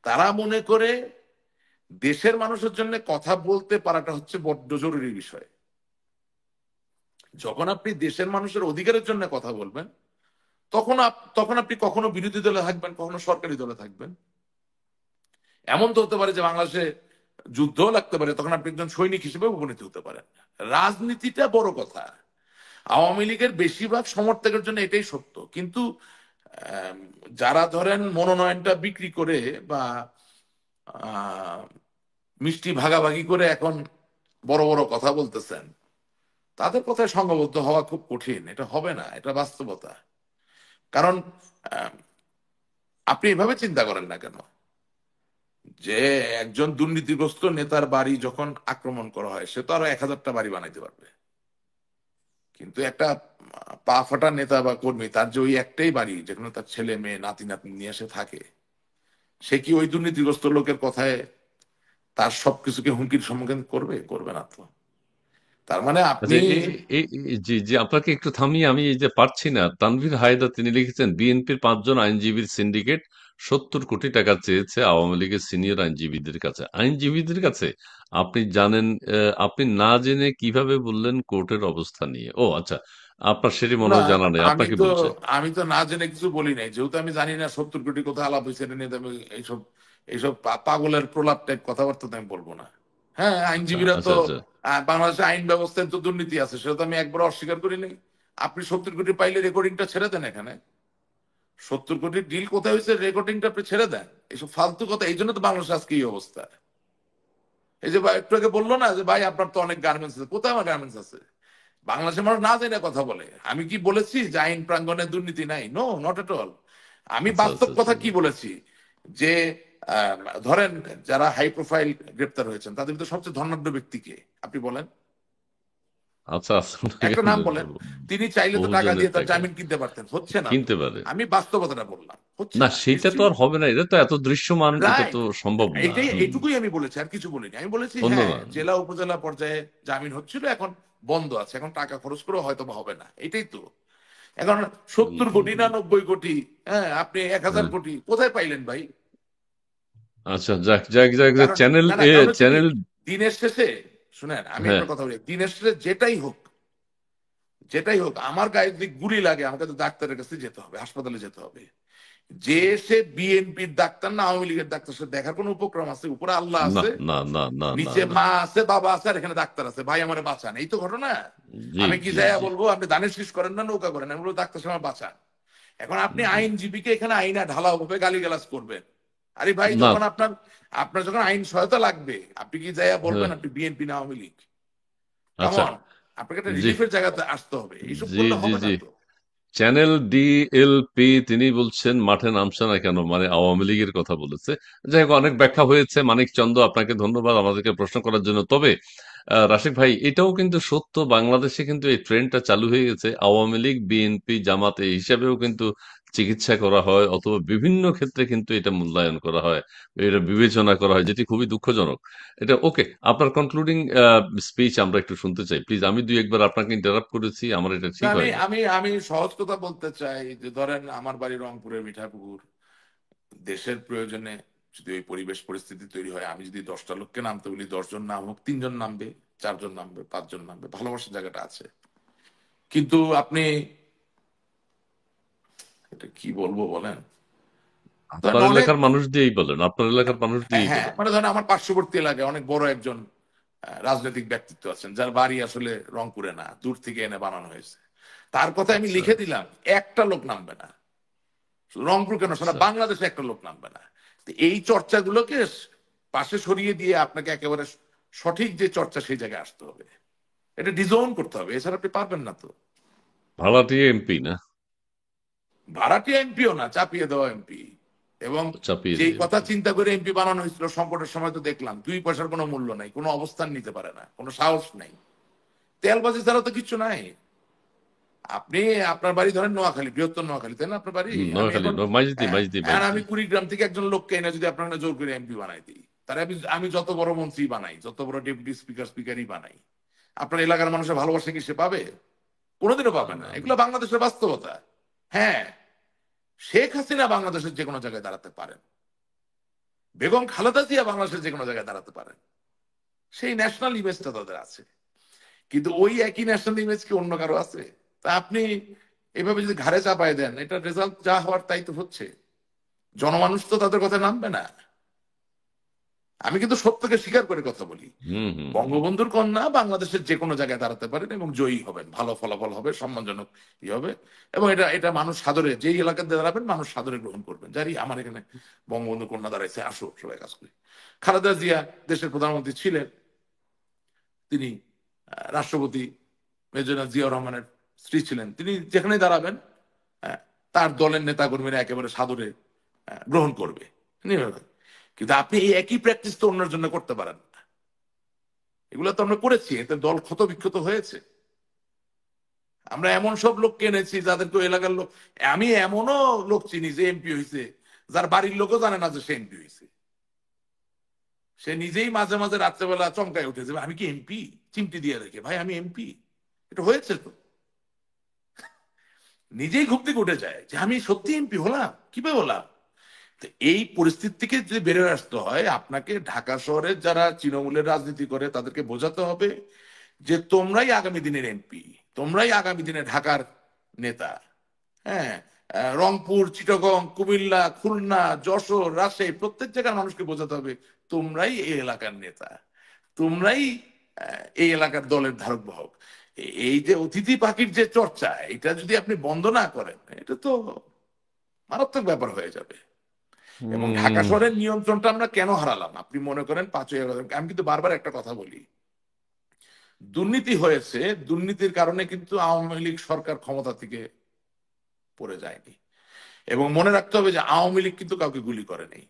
তারা মনে করে দেশের মানুষের জন্য কথা বলতে পারাটা হচ্ছে বড্ড জরুরি বিষয়। যখন আপনি দেশের মানুষের অধিকারের জন্য কথা বলবেন, তখন আপনি কখনো বিরোধী দলে থাকবেন, কখনো সরকারি দলে থাকবেন। এমন তো হতে পারে যে বাংলাদেশে যুদ্ধও লাগতে পারে, তখন আপনি একজন সৈনিক হিসেবে উপনীত হতে পারেন। রাজনীতিটা বড় কথা। আওয়ামী লীগের বেশিরভাগ সমর্থকের জন্য এটাই সত্য, কিন্তু আম, যারা ধরেন মনোনয়নটা বিক্রি করে বা আহ, মিষ্টি ভাগাভাগি করে এখন বড় বড় কথা বলতেছেন, তাদের কথায় সংঘবদ্ধ হওয়া খুব কঠিন। এটা হবে না, এটা বাস্তবতা। কারণ আম, আপনি এভাবে চিন্তা করেন না কেন যে একজন দুর্নীতিগ্রস্ত নেতার বাড়ি যখন আক্রমণ করা হয়, সে তো আরো 1000টা বাড়ি বানাইতে পারবে, কিন্তু একটা পা ফাটা নেতা বা কর্মী, তার যে ওই একটাই বাড়ি যেখানে তার ছেলে মেয়ে নাতি নাতনি নিয়ে এসে থাকে, সে কি ওই দুর্নীতিগ্রস্ত লোকের কথায় তার সবকিছুকে হুমকির সম্মুখীন করবে? করবে না তো। তার মানে আচ্ছা আপনি জি জি, আপনাকে একটু থামিয়ে, আমি এই যে পারছি না। তানভীর হায়দার তিনি লিখেছেন, বিএনপির 5 জন আইনজীবীর সিন্ডিকেট 70 কোটি টাকা চেয়েছে আওয়ামী লীগের সিনিয়র আইনজীবীদের কাছে। আইনজীবীদের কাছে? আপনি জানেন, আপনি না জেনে কিভাবে বললেন কোর্টের অবস্থা নিয়ে? ও আচ্ছা, আপনার সেটি মনে না, হয় জানা নেই, আমি আপনাকে তো বলছে। আমি তো না জেনে কিছু বলি নাই। যেহেতু আমি জানি না 70 কোটি কোথায় আলাপ হয়েছে, এটা নিয়ে তো আমি এইসব এইসব পাগলের প্রলাপ টাইপ কথাবার্তা তো আমি বলবো না। হ্যাঁ, আচ্ছা আইনজীবীরা তো আচ্ছা আচ্ছা বাংলাদেশে আইন ব্যবস্থায় তো দুর্নীতি আছে, সেটা তো আমি একবার অস্বীকার করি নাই। আপনি 70 কোটি পাইলে রেকর্ডিংটা ছেড়ে দেন। এখানে 70 কোটির ডিল কোথায় হয়েছে, রেকর্ডিংটা আপনি ছেড়ে দেন। এইসব ফালতু কথা, এই জন্য তো বাংলাদেশ আজকে এই অবস্থা। এই যে ভাই একটু আগে বললো না যে ভাই আপনার তো অনেক গার্মেন্টস আছে, কোথায় আমার গার্মেন্টস আছে? বাংলাদেশের মানুষ না জেনে কথা বলে। আমি কি বলেছি যে আইন প্রাঙ্গণে দুর্নীতি নাই? No, not at all. আমি আচ্ছা বাস্তব আচ্ছা আচ্ছা। কথা কি বলেছি, যে ধরেন যারা হাই প্রোফাইল গ্রেপ্তার হয়েছেন, তাদের ভিতরে সবচেয়ে ধনাঢ্য ব্যক্তি কে? আপনি বলেন, আচ্ছা আপনাকে একটা নাম আমি বলেন। তিনি চাইলে তো টাকা বহুজনের দিয়ে তার টাকা জামিন কিনতে পারতেন, হচ্ছে না তো। কিনতে পারে। আমি বাস্তবতাটা বললাম, হচ্ছে না না, সেটা তো হিস্ট্রি। আর হবে না, এটা তো এত দৃশ্যমান, এটা তো রাইট, সম্ভব না। এইটাই, এইটুকুই আমি বলেছি, আর কিছু বলিনি। আমি বলেছি অন্য হ্যাঁ, না। জেলা উপজেলা পর্যায়ে জামিন হচ্ছিল, এখন বন্ধ আছে, এখন টাকা খরচ করে হয়তো বা হবে না, এটাই তো। এখন 70 কোটি না 90 কোটি, হ্যাঁ, আপনি 1000 হ্যাঁ। কোটি কোথায় পাইলেন ভাই? আচ্ছা যাক যাক যাক যাক, কারণ চ্যানেল না, না, কারণ হচ্ছে কি, চ্যানেল। দিনের শেষে, শুনেন আমি হ্যাঁ একটা কথা বলি, দিনের শেষে যেটাই হোক, যেটাই হোক, আমার গায়ে যদি গুলি লাগে, আমাকে তো ডাক্তারের কাছে যেতে হবে, হাসপাতালে যেতে হবে। যে সে বিএনপির ডাক্তার না আওয়ামী লীগের ডাক্তার, সে দেখার কোনো উপক্রম আছে? উপরে আল্লাহ না আছে, না না না না নিচে না। মা আছে, বাবা আছে, আর এখানে ডাক্তার আছে, ভাই আমার বাঁচান, এই তো ঘটনা। জি আমি কি জি যাইয়া জি। বলবো আপনি ধানের শীষ করেন না নৌকা করেন, আমি বলবো ডাক্তার সাহেব বাঁচান। এখন আপনি আইনজীবীকে এখানে আইনা ঢালাও ভাবে গালিগালাজ করবেন? আরে ভাই, না। যখন আপনার আপনার যখন আইন সহায়তা লাগবে, আপনি কি যাইয়া বলবেন হ্যাঁ, আপনি বিএনপি না আওয়ামী লীগ? আচ্ছা। কেমন? আপনাকে একটা জি রিলিফের জায়গাতে আসতে হবে, এইসব জি করলে জি হবে না জি। তো। চ্যানেল ডিএলপি তিনি বলছেন মাঠে নামছে না কেন, মানে আওয়ামী লীগের কথা বলেছে। যাই হোক, অনেক ব্যাখ্যা হয়েছে। মানিক চন্দ, আপনাকে ধন্যবাদ আমাদেরকে প্রশ্ন করার জন্য। তবে রাশিক ভাই, এটাও কিন্তু সত্য, বাংলাদেশে কিন্তু এই ট্রেন্ডটা চালু হয়ে গেছে। আওয়ামী লীগ, বিএনপি, জামাত এই হিসাবেও কিন্তু চিকিৎসা করা হয়, অথবা বিভিন্ন ক্ষেত্রে কিন্তু এটা মূল্যায়ন করা হয়, এটা বিবেচনা করা হয়, যেটি খুবই দুঃখজনক। এটা ওকে, আপনার কনক্লুডিং স্পিচ আমরা একটু শুনতে চাই প্লিজ। আমি দুই একবার আপনাকে ইন্টারাপ্ট করেছি, আমার এটা না, ঠিক আমি হয়নি। আমি আমি সহজ কথা বলতে চাই যে ধরেন আমার বাড়ি রংপুরের মিঠাপুকুর, দেশের প্রয়োজনে যদি ওই পরিবেশ পরিস্থিতি তৈরি হয়, আমি যদি 10টা লোককে নামতে বলি, 10 জন নাম হোক, 3 জন নামবে, 4 জন নামবে, 5 জন নামবে, ভালোবাসার জায়গাটা আছে। কিন্তু আপনি, এটা কি বলবো বলেন, ধরেন আপনার অনেক, এলাকার মানুষ দিয়েই বলেন, আপনার এলাকার মানুষ হ্যাঁ দিয়েই হ্যাঁ, বলেন। মানে ধরেন আমার পার্শ্ববর্তী এলাকায় অনেক বড় একজন রাজনৈতিক ব্যক্তিত্ব আছেন, যার বাড়ি আসলে রংপুরে না, দূর থেকে এনে বানানো হয়েছে। তার কথা আমি আচ্ছা লিখে দিলাম, একটা লোক নামবে না। শুধু রংপুর কেন, সারা আচ্ছা। বাংলাদেশে একটা লোক নামবে না। তো এই চর্চাগুলোকে পাশে সরিয়ে দিয়ে আপনাকে একেবারে সঠিক যে চর্চা সেই জায়গায় আসতে হবে, এটা ডিজোন করতে হবে, এছাড়া আপনি পারবেন না তো। ভাড়াটিয়া এমপি না? ভাড়াটিয়া এমপিও না, চাপিয়ে দেওয়া এমপি। এবং চাপিয়ে যেই দিয়ে কথা এমপি। চিন্তা করে এমপি বানানো হয়েছিল, সংকটের সময় তো দেখলাম 2 পয়সার কোনো মূল্য নাই, কোনো অবস্থান নিতে পারে না, কোনো সাহস নেই, তেলবাজি ছাড়া তো কিছু নাই। আপনি, আপনার বাড়ি ধরেন নোয়াখালী, বৃহত্তর নোয়াখালী, তাই না আপনার বাড়ি? আমি নোয়াখালী, এখন, মাইজদি হ্যাঁ, মাইজদি আর মাইজদি। আমি কুড়িগ্রাম থেকে একজন লোককে এনে যদি আপনার জোর করে এমপি বানাই দিই, তাহলে আমি আমি যত বড় মন্ত্রী বানাই, যত বড় ডেপুটি স্পিকার স্পিকারই বানাই, আপনার এলাকার মানুষের ভালোবাসা কি সে পাবে? কোনোদিনও না পাবে না। না না। এগুলো বাংলাদেশের বাস্তবতা। হ্যাঁ, শেখ হাসিনা বাংলাদেশের যে কোনো জায়গায় দাঁড়াতে পারেন, বেগম খালেদা জিয়া বাংলাদেশের যে কোনো জায়গায় দাঁড়াতে পারেন, সেই ন্যাশনাল ইমেজটা তাদের আছে। কিন্তু ওই একই ন্যাশনাল ইমেজ কি অন্য কারো আছে? তা আপনি এভাবে যদি ঘাড়ে চাপায় দেন, এটা রেজাল্ট যা হওয়ার তাই তো হচ্ছে। জনমানুষ তো তাদের কথা নামবে না। আমি কিন্তু সত্যকে স্বীকার করে কথা বলি। হুম হুম হুম। বঙ্গবন্ধুর কন্যা বাংলাদেশের যে কোনো জায়গায় দাঁড়াতে পারেন এবং জয়ী হবেন, ভালো ফলাফল হবে, সম্মানজনক ই হবে। এবং এটা এটা মানুষ সাদরে, যেই এলাকাতে দাঁড়াবেন মানুষ সাদরে গ্রহণ করবেন, জানি আমার এখানে বঙ্গবন্ধু কন্যা দাঁড়াইছে, আসো সবাই কাজ করি। খালেদা জিয়া দেশের প্রধানমন্ত্রী ছিলেন, তিনি রাষ্ট্রপতি মেজর জিয়াউর রহমানের স্ত্রী ছিলেন, তিনি যেখানে দাঁড়াবেন আহ, তার দলের নেতা কর্মীরা একেবারে সাদরে গ্রহণ করবে। কিন্তু আপনি এই একই প্র্যাকটিস তো অন্যের জন্য করতে পারেন না। এগুলো তো আমরা করেছি, এতে দল ক্ষত বিক্ষত হয়েছে। আমরা এমন সব লোককে এনেছি যাদেরকে ওই এলাকার লোক, আমি এমনও লোক চিনি যে এমপি হয়েছে, যার বাড়ির লোকও জানে না যে সে এমপি হয়েছে। সে নিজেই মাঝে মাঝে রাত্রেবেলা চমকায় উঠেছে, আমি কি এমপি, চিমটি দিয়ে রেখে, ভাই আমি এমপি। এটা হয়েছে তো, নিজেই ঘুম থেকে উঠে যায় যে আমি সত্যি এমপি হলাম, কিভাবে হলাম। তো এই পরিস্থিতি থেকে যদি বেরোয় আসতে হয়, আপনাকে ঢাকা শহরের যারা তৃণমূলের রাজনীতি করে তাদেরকে বোঝাতে হবে যে তোমরাই আগামী দিনের এমপি, তোমরাই আগামী দিনে ঢাকার নেতা। হ্যাঁ, রংপুর, চিটাগং, কুমিল্লা, খুলনা, যশোর, রাজশাহী, প্রত্যেক জায়গার মানুষকে বোঝাতে হবে তোমরাই এই এলাকার নেতা, তোমরাই এই এলাকার দলের ধারক বাহক। এই যে অতিথি পাখির যে চর্চা, এটা যদি আপনি বন্ধ না করেন, এটা তো মারাত্মক ব্যাপার হয়ে যাবে। এবং ঢাকা হুম। শহরের নিয়ন্ত্রণটা আমরা কেন হারালাম? আপনি মনে করেন 5ই আগস্ট, আমি কিন্তু বারবার একটা কথা বলি, দুর্নীতি হয়েছে, দুর্নীতির কারণে কিন্তু আওয়ামী লীগ সরকার ক্ষমতা থেকে পড়ে যায়নি। এবং মনে রাখতে হবে যে আওয়ামী লীগ কিন্তু কাউকে গুলি করেনি।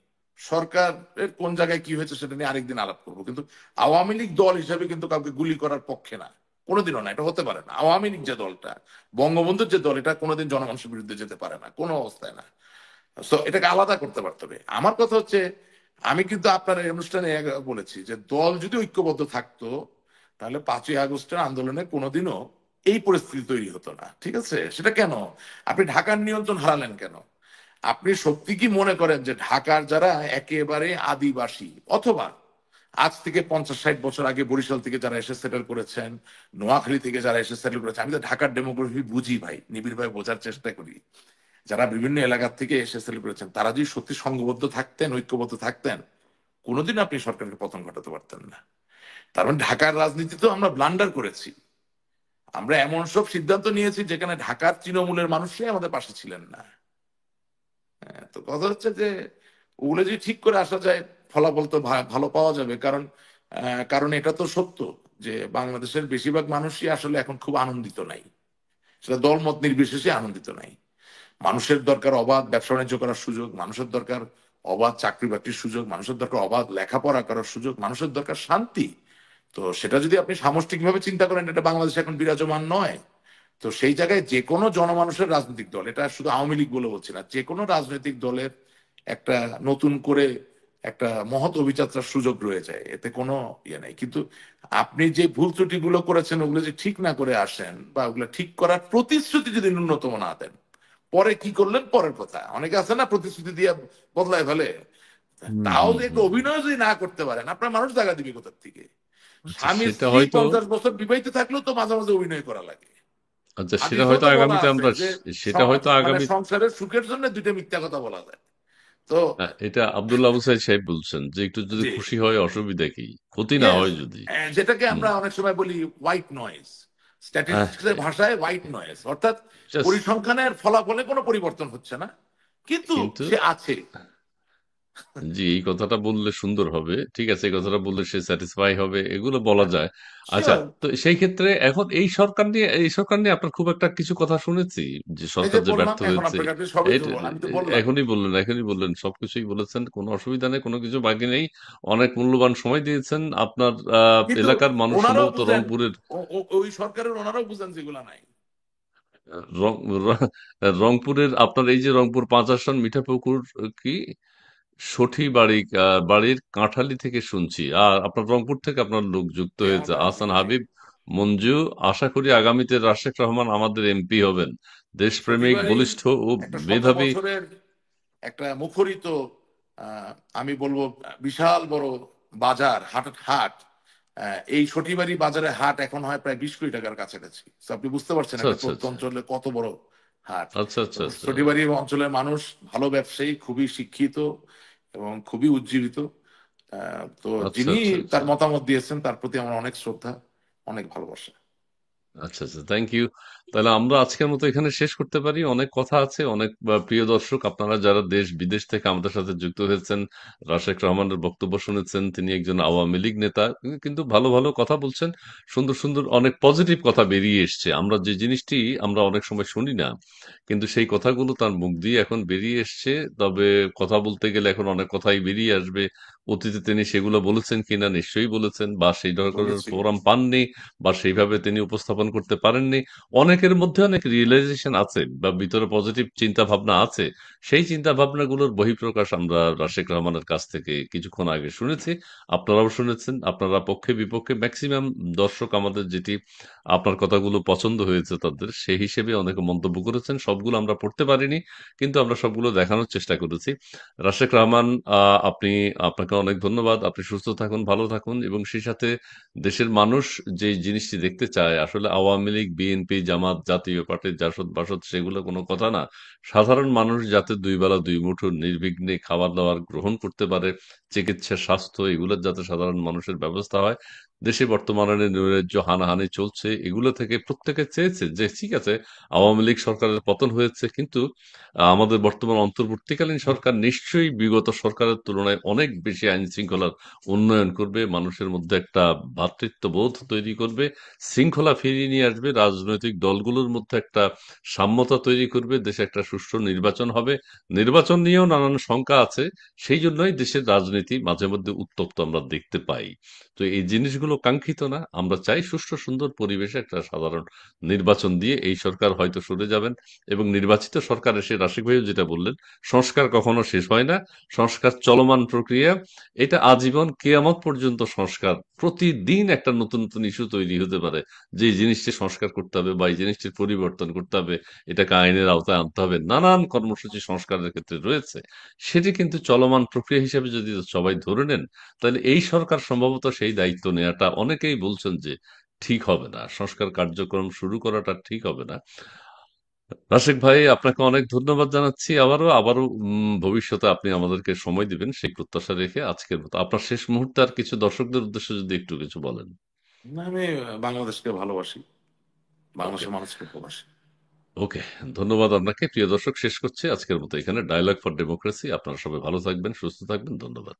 সরকারের কোন জায়গায় কি হয়েছে সেটা নিয়ে আরেকদিন আলাপ করবো, কিন্তু আওয়ামী লীগ দল হিসেবে কিন্তু কাউকে গুলি করার পক্ষে না, কোনোদিনও না, এটা হতে পারে না। আওয়ামী লীগ যে দলটা, বঙ্গবন্ধুর যে দল, এটা কোনোদিন জনগণের বিরুদ্ধে যেতে পারে না, কোনো অবস্থায় না। তো এটাকে আলাদা করতে পারতে হবে। আমার কথা হচ্ছে, আমি কিন্তু আপনার এই অনুষ্ঠানে বলেছি যে দল যদি ঐক্যবদ্ধ থাকতো, তাহলে 5ই আগস্টের আন্দোলনে কোনোদিনও এই পরিস্থিতি তৈরি হতো না। ঠিক আছে? সেটা কেন? আপনি ঢাকার নিয়ন্ত্রণ হারালেন কেন? আপনি সত্যি কি মনে করেন যে ঢাকার যারা একেবারে আদিবাসী, অথবা আজ থেকে 50-60 বছর আগে বরিশাল থেকে যারা এসে সেটেল করেছেন, নোয়াখালী থেকে যারা এসে সেটেল করেছেন, আমি তো ঢাকার ডেমোগ্রাফি বুঝি ভাই, নিবিড় ভাই বোঝার চেষ্টা করি, যারা বিভিন্ন এলাকা থেকে এসে সেলিব্রেট করেছেন, তারা যদি সত্যি সংঘবদ্ধ থাকতেন, ঐক্যবদ্ধ থাকতেন, কোনোদিন আপনি সরকারকে পতন ঘটাতে পারতেন না। তার মানে ঢাকার রাজনীতিতেও আমরা ব্লান্ডার করেছি। আমরা এমন সব সিদ্ধান্ত নিয়েছি যেখানে ঢাকার তৃণমূলের মানুষরাই আমাদের পাশে ছিলেন না। তো কথা হচ্ছে যে ওগুলো যদি ঠিক করে আসা যায়, ফলাফল তো ভালো পাওয়া যাবে। কারণ কারণ এটা তো সত্য যে বাংলাদেশের বেশিরভাগ মানুষই আসলে এখন খুব আনন্দিত নাই, সেটা দলমত নির্বিশেষে আনন্দিত নাই। মানুষের দরকার অবাধ ব্যবসা বাণিজ্য করার সুযোগ, মানুষের দরকার অবাধ চাকরি বাকরির সুযোগ, মানুষের দরকার অবাধ লেখাপড়া করার সুযোগ, মানুষের দরকার শান্তি। তো সেটা যদি আপনি সামষ্টিকভাবে চিন্তা করেন, এটা বাংলাদেশে এখন বিরাজমান নয়। তো সেই জায়গায় যে কোনো জনমানুষের রাজনৈতিক দল, এটা শুধু আওয়ামী লীগ বলে বলছি না, যে কোনো রাজনৈতিক দলের একটা নতুন করে একটা মহৎ অভিযাত্রার সুযোগ রয়ে যায়, এতে কোনো ইয়ে নেই। কিন্তু আপনি যে ভুল ত্রুটিগুলো করেছেন ওগুলো যে ঠিক না করে আসেন, বা ওগুলো ঠিক করার প্রতিশ্রুতি যদি ন্যূনতম না দেন, পরে কি করলেন পরের কথা। অনেকে আছে না প্রতিশ্রুতি দিয়ে বদলায় ফেলে, হুম তাও হুম যে একটু হুম হুম। অভিনয় যদি না করতে পারেন, আপনার মানুষ জায়গা দিবে কোথার থেকে? আচ্ছা স্বামী সেটা স্ত্রী হয়তো 50 বছর বিবাহিত থাকলেও তো মাঝে মাঝে অভিনয় করা লাগে। আচ্ছা সেটা হাদিসেও হয়তো তো বলা আগামীতে আছে আমরা যে সেটা হয়তো মানে আগামী সংসারের সুখের জন্য দুইটা মিথ্যা কথা বলা যায়। তো এটা আব্দুল্লাহ আবু সাইদ সাহেব বলছেন যে একটু যদি জি, খুশি হয় অসুবিধা কি, ক্ষতি না ইয়েস, হয় যদি। যেটাকে হুম। আমরা অনেক সময় বলি হোয়াইট নয়েজ, হ্যাঁ, স্ট্যাটিস্টিক্সের ভাষায় হোয়াইট নয়েজ, অর্থাৎ জাস্ট পরিসংখ্যানের ফলাফলে কোনো পরিবর্তন হচ্ছে না, কিন্তু কিন্তু সে আছে। জি এই কথাটা বললে সুন্দর হবে, ঠিক আছে, এই কথাটা বললে সে স্যাটিসফাই হবে, এগুলো বলা যায়। আচ্ছা, শিওর। তো সেই ক্ষেত্রে এখন এই সরকার নিয়ে আপনার খুব একটা কিছু কথা শুনেছি যে এই সরকার যে যে ব্যর্থ বললাম, এখন হয়েছে। আপনাকে আপনি সবই তো এটা আমি তো বললাম। এখনই বললেন সবকিছুই বলেছেন, কোনো অসুবিধা নেই, কোনো কিছু বাকি নেই। অনেক মূল্যবান সময় দিয়েছেন আপনার কিন্তু এলাকার মানুষ ওনারাও সম্ভবত বুঝেন, রংপুরের ওই সরকারের ওনারাও বুঝেন যেগুলা নাই। রং র- রংপুরের আপনার এই যে রংপুর ৫ আসন মিঠাপুকুর কি সঠি বাড়ির কাঁঠালি থেকে শুনছি। আর আপনার রংপুর থেকে আপনার লোক যুক্ত হয়েছে যেমনটা জি আহসান জি। হাবিব মঞ্জু। আশা করি আগামীতে রাশেক রহমান আমাদের এমপি হবেন। দেশপ্রেমিক, সঠিবারই বলিষ্ঠ ও একটা শত মেধাবী। বছরের একটা মুখরিত, আমি বলবো বিশাল বড় বাজার, হাট। এই সটিবাড়ি বাজারে হাট এখন হয় প্রায় 20 কোটি টাকার কাছাকাছি। তো আপনি বুঝতে পারছেন আচ্ছা একটা আচ্ছা প্রত্যন্ত আচ্ছা অঞ্চলে কত বড় হাট। আচ্ছা তো আচ্ছা আচ্ছা। সটিবাড়ি অঞ্চলের মানুষ ভালো ব্যবসায়ী, খুবই শিক্ষিত এবং খুবই উজ্জীবিত। তো আচ্ছা যিনি আচ্ছা আচ্ছা তার মতামত দিয়েছেন তার প্রতি আমার অনেক শ্রদ্ধা, অনেক ভালোবাসা। আচ্ছা আচ্ছা, থ্যাংক ইউ। তাহলে আমরা আজকের মতো এখানে শেষ করতে পারি, অনেক কথা আছে অনেক। প্রিয় দর্শক, আপনারা যারা দেশ বিদেশ থেকে আমাদের সাথে যুক্ত হয়েছেন, রাশেক রহমানের বক্তব্য শুনেছেন, তিনি একজন আওয়ামী লীগ নেতা, কিন্তু ভালো ভালো কথা বলছেন, সুন্দর সুন্দর অনেক পজিটিভ কথা বেরিয়ে এসছে। আমরা যে জিনিসটি আমরা অনেক সময় শুনি না, কিন্তু সেই কথাগুলো তার মুখ দিয়ে এখন বেরিয়ে এসছে। তবে কথা বলতে গেলে এখন অনেক কথাই বেরিয়ে আসবে। অতীতে তিনি সেগুলো বলেছেন কিনা, নিশ্চয়ই বলেছেন, বা সেই ধরনের বলেছি। ফোরাম পাননি, বা সেইভাবে তিনি উপস্থাপন করতে পারেননি। অনেকের মধ্যে অনেক রিয়েলাইজেশন আছে বা ভিতরে পজিটিভ চিন্তা ভাবনা আছে। সেই চিন্তা ভাবনাগুলোর বহিঃপ্রকাশ আমরা রাশেক রহমানের কাছ থেকে কিছুক্ষণ আগে শুনেছি। আপনারাও শুনেছেন। আপনারা পক্ষে বিপক্ষে ম্যাক্সিমাম দর্শক আমাদের যেটি আপনার কথাগুলো পছন্দ হয়েছে তাদের, সেই হিসেবে অনেকে মন্তব্য করেছেন। সবগুলো আমরা পড়তে পারিনি, কিন্তু আমরা সবগুলো দেখানোর চেষ্টা করেছি। রাশেক রহমান, আপনি আপনাকে অনেক ধন্যবাদ। আপনি সুস্থ থাকুন, ভালো থাকুন, এবং সেই সাথে দেশের মানুষ যে জিনিসটি দেখতে চায়, আসলে আওয়ামী লীগ, বিএনপি, জামাত, জাতীয় পার্টির জাসদ বাসদ সেগুলো কোনো কথা না। সাধারণ মানুষ যাতে দুই বেলা দুই মুঠো নির্বিঘ্নে খাবার দাবার গ্রহণ করতে পারে, চিকিৎসা, স্বাস্থ্য, এগুলোর যাতে সাধারণ মানুষের ব্যবস্থা হয়। দেশে বর্তমানে নৈরাজ্য, হানাহানি চলছে, এগুলো থেকে প্রত্যেকে চেয়েছে যে ঠিক আছে, আওয়ামী লীগ সরকারের পতন হয়েছে, কিন্তু আমাদের বর্তমান অন্তর্বর্তীকালীন সরকার নিশ্চয়ই বিগত সরকারের তুলনায় অনেক বেশি আইন শৃঙ্খলার উন্নয়ন করবে, মানুষের মধ্যে একটা ভ্রাতৃত্ববোধ তৈরি করবে, শৃঙ্খলা ফিরিয়ে নিয়ে আসবে, রাজনৈতিক দলগুলোর মধ্যে একটা সাম্যতা তৈরি করবে, দেশে একটা সুষ্ঠু নির্বাচন হবে। নির্বাচন নিয়েও নানান শঙ্কা আছে, সেই জন্যই দেশের রাজনীতি মাঝে মধ্যে উত্তপ্ত আমরা দেখতে পাই। তো এই জিনিসগুলো কাঙ্ক্ষিত না। আমরা চাই সুষ্ঠু সুন্দর পরিবেশে একটা সাধারণ নির্বাচন দিয়ে এই সরকার হয়তো সরে যাবেন, এবং নির্বাচিত সরকার এসে, রাশিক ভাইও যেটা বললেন, সংস্কার কখনো শেষ হয় না, সংস্কার চলমান প্রক্রিয়া। এটা আজীবন কেয়ামত পর্যন্ত সংস্কার, প্রতিদিন একটা নতুন নতুন ইস্যু তৈরি হতে পারে যে এই জিনিসটি সংস্কার করতে হবে বা এই জিনিসটির পরিবর্তন করতে হবে, এটাকে আইনের আওতায় আনতে হবে, নানান কর্মসূচি সংস্কারের ক্ষেত্রে রয়েছে। সেটি কিন্তু চলমান প্রক্রিয়া হিসেবে যদি সবাই ধরে নেন, তাহলে এই সরকার সম্ভবত সেই দায়িত্ব নেওয়াটা, অনেকেই বলছেন যে ঠিক হবে না, সংস্কার কার্যক্রম শুরু করাটা ঠিক হবে না। রাশেক ভাই, আপনাকে অনেক ধন্যবাদ জানাচ্ছি। আবারও আবারও ভবিষ্যতে আপনি আমাদেরকে সময় দিবেন সেই প্রত্যাশা রেখে আজকের মতো আপনার শেষ মুহূর্তে আর কিছু দর্শকদের উদ্দেশ্যে যদি একটু কিছু বলেন। না, আমি বাংলাদেশকে ভালোবাসি, ওকে, বাংলাদেশের মানুষকে ভালোবাসি। ওকে, ধন্যবাদ আপনাকে। প্রিয় দর্শক, শেষ করছি আজকের মতো এখানে ডায়ালগ ফর ডেমোক্রেসি। আপনারা সবাই ভালো থাকবেন, সুস্থ থাকবেন। ধন্যবাদ।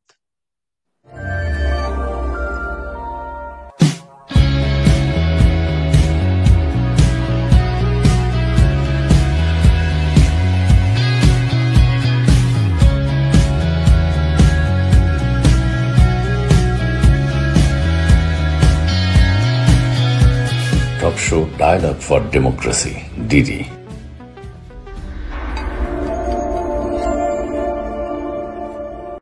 Talk show dialogue for democracy, DD.